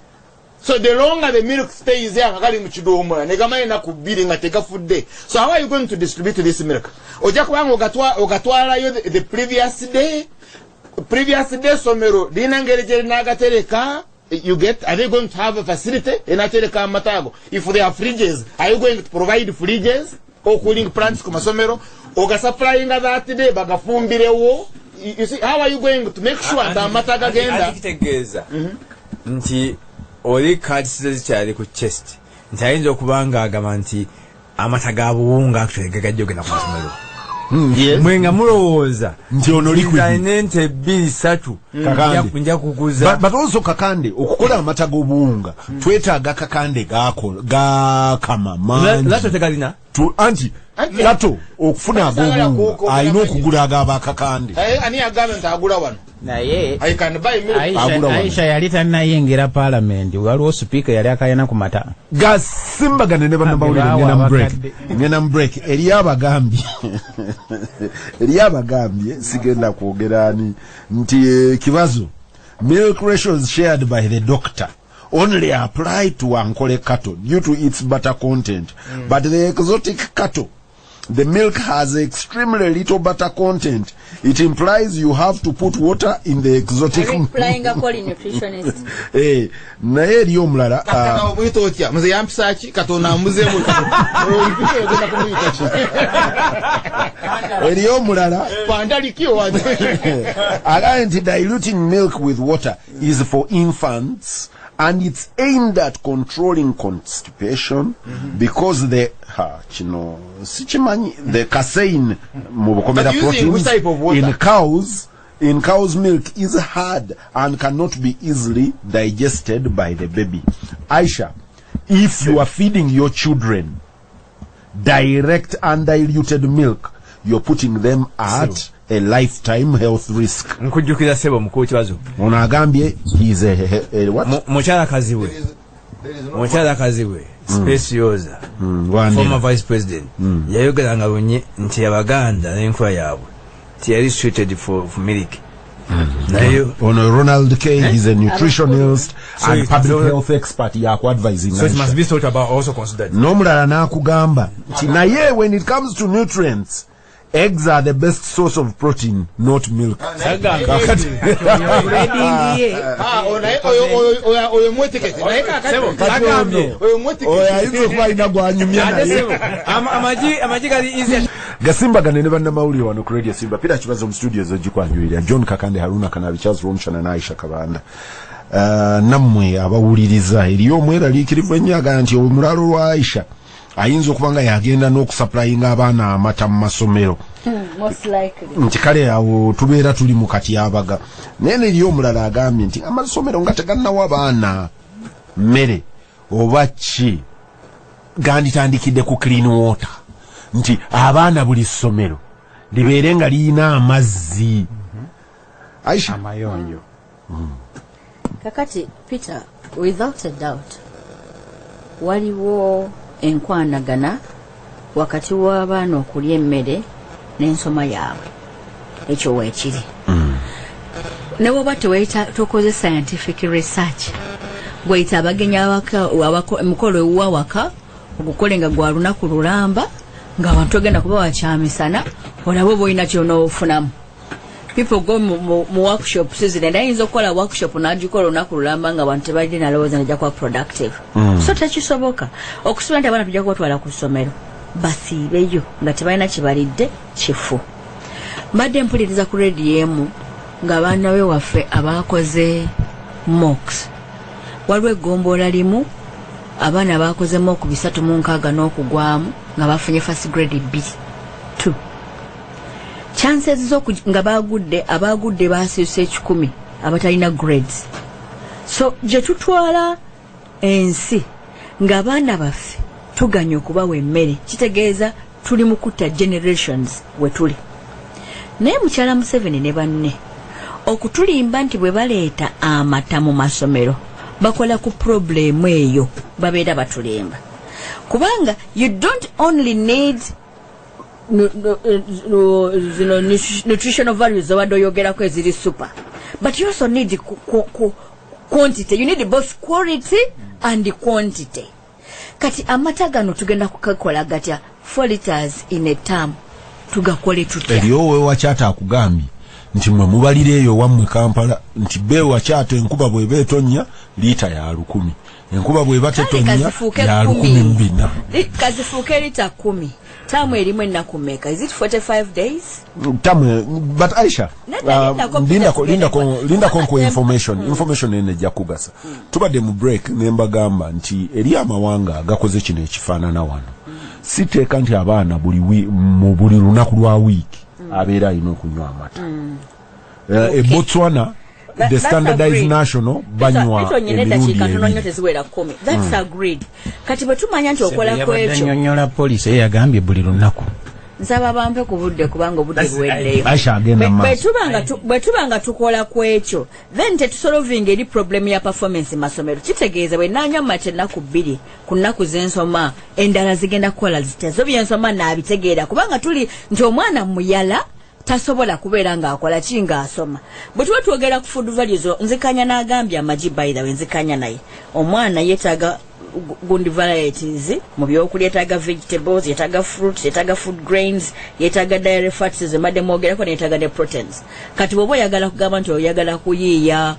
So the longer the milk stays there, akali mu kidombola ne gamanye na kubiri nga tegafudde. So how are you going to distribute this milk? Ojja kubanga ogatwalayo the previous day somero lina ngeri gye nagatereka. You get, are they going to have a facility enatereka amatago? If they have fridges, are you going to provide fridges or cooling plants ku masomero ogasuplying that day bagafumbirewo? You see, how are you going to make sure that amata gagenda nti oli kati kyali ku chest nti ayinza okubanga agamba nti amata ga buwunga actually gagajjogenda ku masomero. Mwenga mulowooza nti ono liquid nente 2-3 nja kuguza. But also Kakande okukola amata g'obuwunga twetaaga Kakande gakama mangi lato tegalina anti lato okufuna ag'obuwunga alina okugula ag'aba Kakande. Ani agamba nti agula wano naye I can buy milk. Aisha yali tannayingira parliament waliwo speaker yali akayana ku mata. Gasimbagane Ne Bannamawulire ngena break eri abagambye sigenda kwogera ani nti kibazo milk ratios shared by the doctor only apply to Ankole cattle due to its butter content, but the exotic cattle the milk has extremely little butter content. It implies you have to put water in the exotic. Implying a polynutritionist. Naye eriyo omulala omuyita otya muze yampisa ki katonda amuzemu eriyo omulala pandalikio wano against diluting milk with water is for infants and it's aimed at controlling constipation because the casein proteins in cow's milk is hard and cannot be easily digested by the baby. Aisha, if you are feeding your children direct undiluted milk, you're putting them at a lifetime health risk. Nkujjukira sebo mukuru kibazo. Ono agambye he's a what? Mukyala kaziwe. Speciosa. Former vice president. Yayogeranga bunye nti abaganda n'enkola yaabwe. He is treated for milk. On Ronald K, he's a nutritionist and public health expert. Advising. So it must be thought about, also considered. Nomulala nakugamba nti naye when it comes to nutrients, eggs are the best source of protein, not milk. Gasimbagane Ne Bannamawulire wano ku Radio Simba. Pita kibazo mu studios ojikwanjulira. John Kakande, Haruna Kanabi, Charles Romshana na Aisha Kabanda. Nammwe abawuliriza eriyo omweraliikirivu ennyaga nti omulalo lwa Aisha ayinza okubanga yagenda n'okusupplyinga abaana amata mu masomero. Most likely. Nti kale awo tubeera tuli mu kati yabaga. Naye eriyo omulala agambye nti amasomero nga tegannawa abaana mmere oba ki ganditandikidde ku clean water. Nti abaana buli ssomero libeere nga liyina amazzi. Aisha amayonjo. Kakati Peter, without a doubt waliwo enkwanagana wakati w'abaana okulya emmere n'ensoma yaabwe. Ekyo weekiri. Ne bw'oba tokoze scientific research gweyita abagenyi emukolo ewuwawaka ogukole nga gwa lunaku lulamba ng'abantu ogenda kuba wakyamisana olaba oba olina ky'onoofunamu. People go mu workshop season ayinza okukola workshop n'agikola olunaku lulamba nga abantu tebalina nalowooza nejja kuba productive. So tekisoboka okusobola nti abaana tujja kubatwala ku ssomero basiibeyo nga tebalina kibalidde kifu. Mbadde mpuliriza ku radio emu ng'abaana be waffe abakoze mocks. Waliwo eggombola limu abaana bakoze mock 360 n'okugwamu nga bafunye first grade B2. Chances zo nga abagudde basiuse 10 abatalina grades. So je tutwala ensi ng'abaana baffe tuganya okubawa emmere kitegeeza tuli mu kutta generations we tuli. Naye mukyala Museveni ne banne okutulimba nti bwe baleeta amata mu masomero bakola ku problemu eyo babeera batulemba kubanga you don't only need nutritional values obadde oyogerako eziri super, but you also need quantity. You need both quality and quantity. Kati amata gano tugenda kukakola gatya 4 liters in a term tugakole tutya. Eriyo we wakyata akugambye nti mwe mubalire eyo wammwe Kampala nti be wakyata enkuba bw'eba etonnya lita ya 1000, enkuba bw'eba tetonnya ya 10,200 kazifuuke lita 10. Tamu elimu ennaku mmeka? Is it 45 days? Tamu, but Aisha, linda konko information ene jakugasa. Tubadde mu break nemba gamba nti eri amawanga gakoze kino ekifaanana wano. Siteeka nti abaana buli lunaku lwa week abeera alina okunywa amata. Botswana, the standardized national banywa emirundi ebiri. That's agreed. Kati bwe tumanya nti okola kwekyo nyonyola police yagambye buli lunaku nsaba bampe ku budde kubanga obudde buweddeyo. Aisha agenda maaso bwe tubanga tukola kwekyo then tetusolvinga eri problem ya performance masomero. Kitegeeza bwe nanywa amata ennaku 2 ku nnaku z'ensoma endala zigenda kukola zitya. Zo byensoma naabitegeera kubanga tuli nti omwana muyala tasobola kubeera ng'akola ki ng'asoma. Bwe tuba twogera ku food values, nzikanya n'agambye amagi by the way, nzikanya naye. Omwana yeetaaga gundi varieties mu byokulya, yeetaaga vegetables, yeetaaga fruits, yeetaaga food grains, yeetaaga dairy fats zemadde mwogerako, neyeetaaga ne proteins. Kati bw'oba oyagala kugamba nti oyagala kuyiiya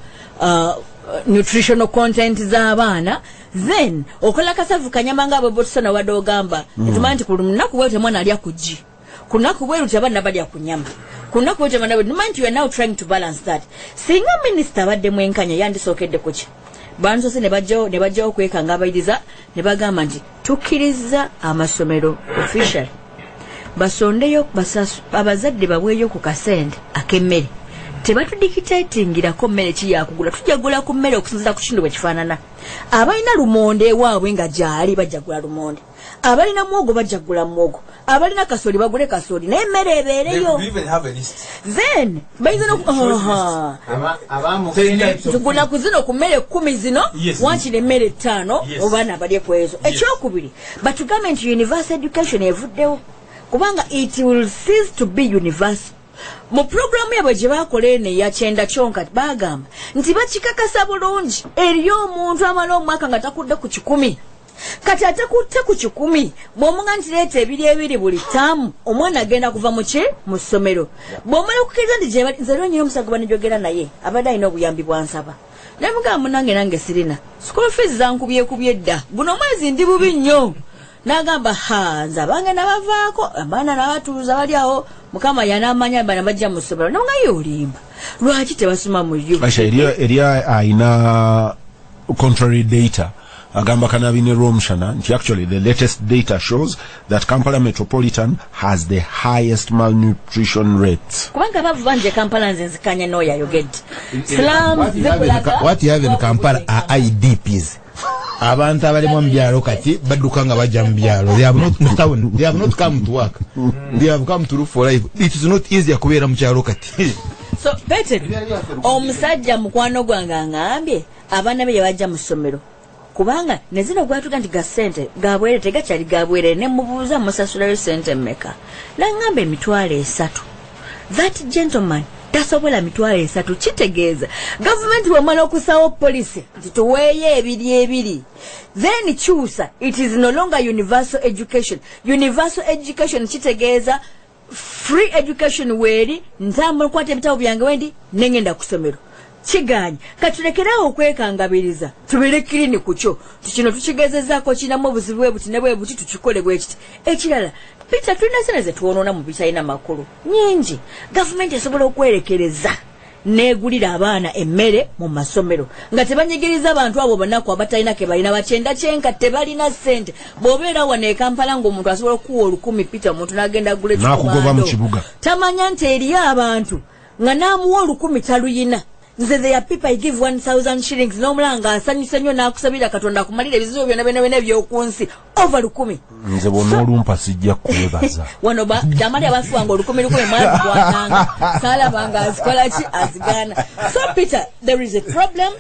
nutritional content z'abaana, then okola kasavu kanyama nga bwe botusana wadde ogamba etumanyi nti ku lunaku bwe temwana alya ku ggi, ku lunaku bwe luti abaana balya ku nyama, ku lunaku bwe temwana bwe, you are now trying to balance that. Singa minisita abadde mwenkanya yandisookedde ku ki? Bansose ne bajjawo kwekanga abayiriza ne bagamba nti tukkiriza amasomero official basondeyo abazadde babweyo ku kasente ak'emmere. Tebatudikitatingirako mmere ki yakugula, tujagula ku mmere okusinziira ku kintu bwe kifaanana. Abalina lumonde ewaabwe nga gyali bajjagula lumonde, abalina mwogo bajjagula mwogo, abalina kasooli bagule kasooli, naye emmere ebeereyo. Then bayinza tugula ku zino ku mmere 10 zino, wankiri emmere 5 obaana balye ku ezo. Ekyokubiri batugambe nti universal education evuddewo, kubanga it will cease to be universal. Mu programu yabwe gye bakola eno eya 9 kyonka bagamba nti bakikakasa bulungi eri omuntu amala omwaka nga takudde ku 10. Kati atakutte ku 10 bw'omunga nti leeta ebiri buli taamu, omwana agenda kuva mu ssomero. Bw'omala okukkiriza nti gye nze lwe nyina omusago banijogera naye abadde alina obuyambi bwansaba, naye mugamba munange nange sirina school fees zankubyekubye dda, guno omwezi ndi bubi nnyo. N'agamba nze abange nabavaako, abaana nabatuuza bali awo, Mukama yanamanya bana bajja mu ssomero. Nanga yolimba lwaki tebasoma mu yo eriya ayina contrary data agamba kanabine Romshana nti actually the latest data shows that Kampala Metropolitan has the highest malnutrition rates. Kubanga bavu banje Kampala nzenzikanya no yayogedde what you have in Kampala are IDPs. Abantu abali mu byalo kati badduka nga bajja mu byalo. They have not town, they have not come to work, they have come to look for life. It is not easy kubeera mu kyalo kati. So Peter omusajja mukwano gwange angambye abaana be bajja mu ssomero kubanga nezino gwatuga nti gasente gabwere tegakyali gabwere, ne mubuuza musasulayo sente mmeka, nangamba emitwalo 3. That gentleman tasobola mitwalo 3. Kitegeeza government wamala okusawo policy nti tuweeye ebiri, then kyusa, it is no longer universal education. Universal education kitegeeza free education weeri ntambula kwata ebitabo byange wendi nengenda ku ssomero. Kiganya katulekeraho okwekangabiriza tubere kilini ku kyo kino tukigezezaako kinamu obuzibu bwe buti ne bwe buti tukikole bwe kiti. Ekirala Peter tulina sene ze tuwonoona mu bitalina makulu nyingi. Gavumenti esobola okwerekereza negulira abaana emmere mu masomero nga tebanyigiriza abantu abo banaku abatalina ke balina bakyenda kyenka tebalina ssente. Bw'obeera wano e Kampala ng'omuntu asobola okuwa 1000 Peter omuntu n'agenda agula n'akugoba mu kibuga tamanya nti eriyo abantu nga n'amuwa 1000 taluyina. Nze there are people I give 1,000 shillings n'omulanga asanyusa nnyo n'akusabira Katonda akumalira ebizibu byonna by'okunsi over 10. nze bonna olumpa sijja kwebaza wano tamali abafuwanga 10,000 mwezi gwatanga saalabanga azikola ki azigana. So Peter, there is a problem,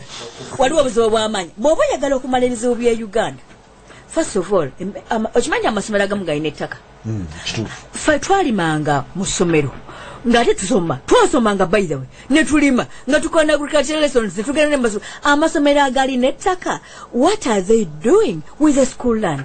waliwo obuzibu bw'amaanyi bw'oba oyagala okumala ebizibu bya Uganda. First of all okimanyi amasomero agamu galina ettaka. Ffe twalimanga mu ssomero ngate twasomanga by the way ne tulima nga tukola agricultural lessons tugenda ne amasomero agali nettaka. What are they doing with the school land?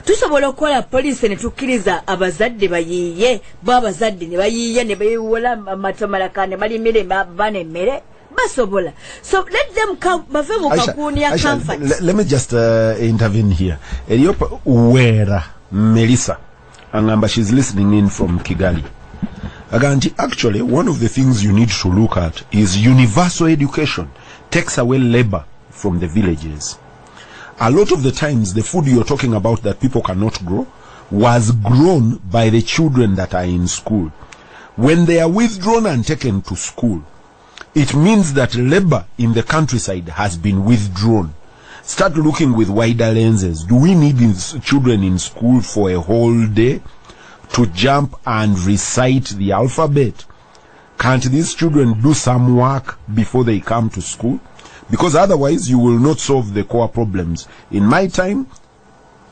Tusobola okukola police ne tukkiriza abazadde bayiiye, babazadde ne bayiiya ne bayiwola amatamalaka ne balimire bane mmere basobola. So let them come bave mu kakunia comfort. Let me just intervene here. Eliopa Uwera Melissa angamba, she's listening in from Kigali. Aganti, actually, one of the things you need to look at is universal education takes away labor from the villages. A lot of the times, the food you're talking about that people cannot grow was grown by the children that are in school. When they are withdrawn and taken to school, it means that labor in the countryside has been withdrawn. Start looking with wider lenses. Do we need children in school for a whole day to jump and recite the alphabet? Can't these children do some work before they come to school? Because otherwise you will not solve the core problems. In my time,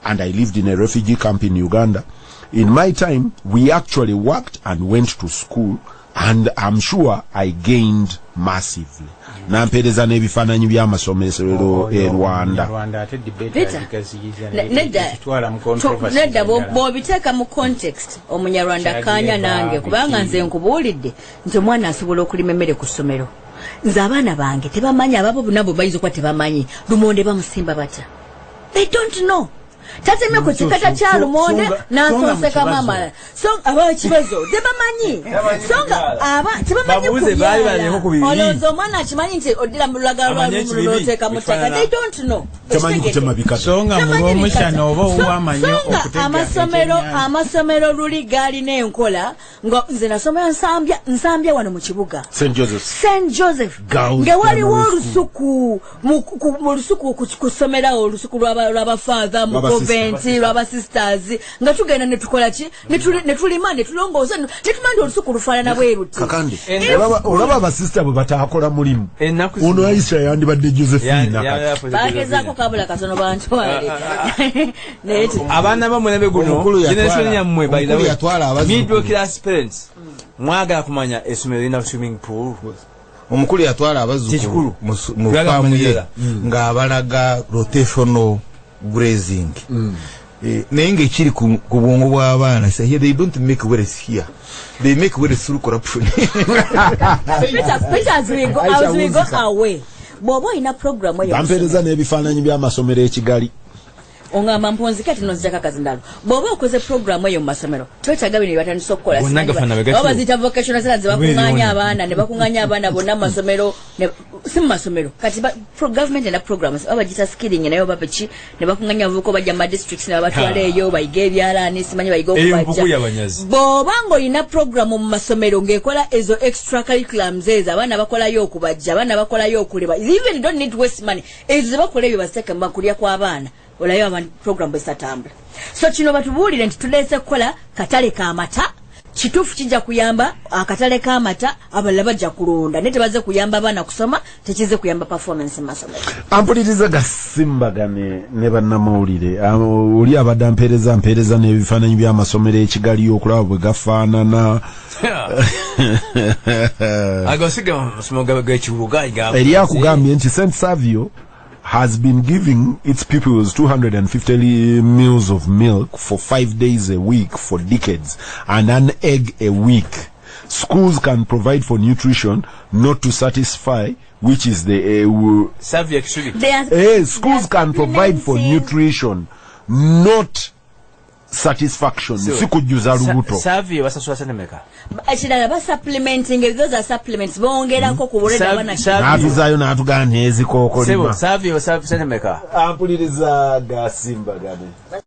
and I lived in a refugee camp in Uganda. In my time, we actually worked and went to school, and I'm sure I gained massively. Nampereza n'ebifaananyi by'amasomero e Rwanda. Nedda bw'obiteeka mu context Omunyarwanda kaanya nange kubanga nze nkubuulidde nti omwana asobola okulima emmere ku ssomero. Nze abaana bange tebamanyi, ababo nabo bayinza okuba tebamanyi lumonde bamusimba batya. They don't know. Tatemye ku kikata kya lumonde n'asonseka mama. So aba kibazo tebamanyi. Songa aba tebamanyi olowooza omwana akimanyi nti oddira mu lulagala lwa lumu n'oteeka mu ttaka. They don't know. Temanyi kutema bikata. Songa mulw'omushana oba owamanyi okutega amasomero luli gaalina enkola nga nze nasomera nsambya wano mu kibuga St. Joseph nga waliwo olusuku mu lusuku kusomerawo olusuku lw'abafaatha mu conventi lw'abasisters nga tugenda ne tukola ki ne tulima ne tulongooza ne tumanya olusuku lufaanana bwe ruti. Kakande olaba abasista bwe bataakola mulimu ono Aisha yandibadde Josephine bagezaako kabula katono bantwale abaana bamulebe guno generation yammwe middle class parents mwagala kumanya essomero lirina swimming pool. Omukulu yatwala abazzukulu mu faamu ye ng'abalaga rotational grazing. Naye ng'ekiri ku bwongo bw'abaana here they don't make wealth here, they make wealth through corruption. As we go away bw'oba olina program eyo bampereza n'ebifaananyi by'amasomero e Kigali. Ongamba mponzi kati nozijaka kazindalo bw'oba okoze program eyo mu masomero twetaaga bino batandisa okukola oba bazita vocational center zebakuŋŋaanya abaana ne bakuŋŋaanya abaana bonna mu masomero si mu masomero kati government ena programs oba bagita skilling naye oba beki ne bakuŋŋaanya abavubuka bajja mu districts ne babatwala eyo bayiga ebyalaani simanyi bayiga okubajja. Bw'oba ng'olina program mu masomero ng'ekola ezo extra curriculums ezo abaana bakolayo okubajja abaana bakolayo okuleba even don't need waste money ezo ze bakola ebyo basiteeke mu makulya kw'abaana olayo abantu program besatambula. So kino batubuulire nti tuleese kukola katale k'amata kituufu kijja kuyamba akatale k'amata abalala bajja kulonda naye tebaze kuyamba abaana kusoma tekize kuyamba performance mu masomero. Ampuliriza Gasimbagane ne bannamawulire oli abadde mpeereza n'ebifaananyi by'amasomero e Kigali okulaba bwe gafaanana eri akugambye nti St. Savio has been giving its pupils 250 meals of milk for 5 days a week for decades and an egg a week. Schools can provide for nutrition, not to satisfy, which is the schools can provide for nutrition, not satisfaction. Sikujjuza lubuto. Savio basasula senemeka. Ekirala ba supplementing those are supplements bongerako ku buleda abana. N'atuzaayo n'atugana ezikookolima. Savio senemeka. Ampuliriza Gasimbagane.